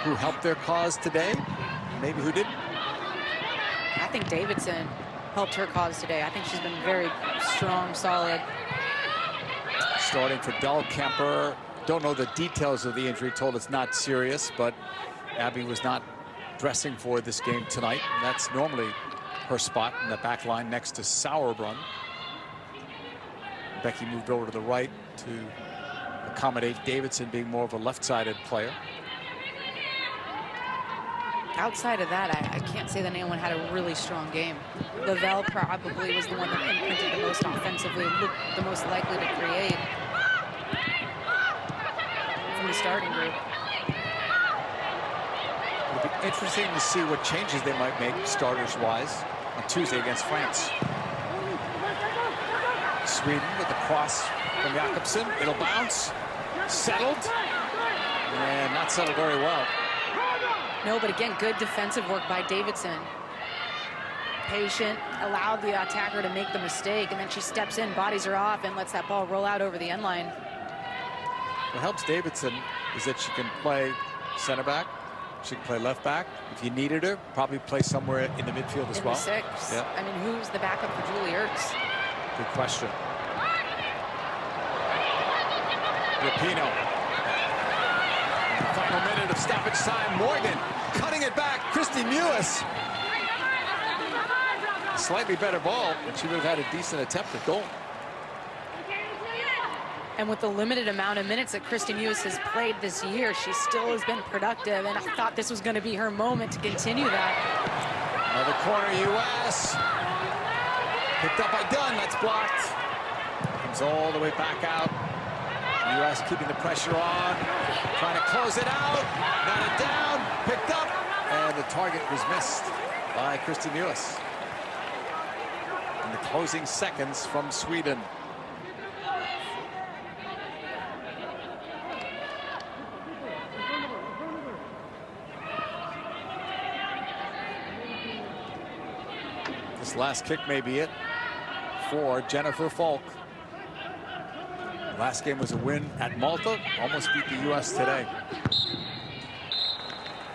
Who helped their cause today? Maybe who didn't? I think Davidson helped her cause today. I think she's been very strong, solid. Starting for Dahlkemper. Don't know the details of the injury. Told it's not serious, but Abby was not dressing for this game tonight. And that's normally her spot in the back line next to Sauerbrunn. Becky moved over to the right to accommodate Davidson being more of a left-sided player. Outside of that, I can't say that anyone had a really strong game. Lavelle probably was the one that imprinted the most offensively, looked the most likely to create from the starting group. It'll be interesting to see what changes they might make starters-wise on Tuesday against France. Sweden with the cross from Jakobsson. It'll bounce. Settled. And not settled very well. No, but again, good defensive work by Davidson. Patient, allowed the attacker to make the mistake, and then she steps in, bodies her off, and lets that ball roll out over the end line. What helps Davidson is that she can play center back. She can play left back. If you needed her, probably play somewhere in the midfield as well. In the 6. Yep. I mean, who's the backup for Julie Ertz? Good question. Rapinoe. The final minute of stoppage time. Morgan cutting it back. Christy Mewis. Slightly better ball, but she would have had a decent attempt at goal. And with the limited amount of minutes that Christy Mewis has played this year, she still has been productive, and I thought this was going to be her moment to continue that. Another corner, U.S. Picked up by Dunn, that's blocked. Comes all the way back out. U.S. keeping the pressure on, trying to close it out. Got it down, picked up, and the target was missed by Christy Mewis. In the closing seconds from Sweden. This last kick may be it for Jennifer Falk. Last game was a win at Malta. Almost beat the U.S. today.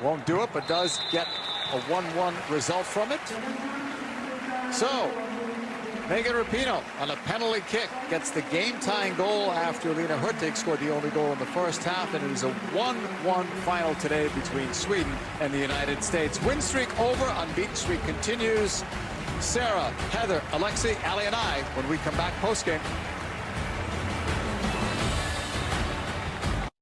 Won't do it, but does get a 1-1 result from it. So, Megan Rapinoe on a penalty kick gets the game-tying goal after Lena Hurtig scored the only goal in the first half, and it is a 1-1 final today between Sweden and the United States. Win streak over, unbeaten streak continues. Sarah, Heather, Alexei, Ali, and I when we come back post-game.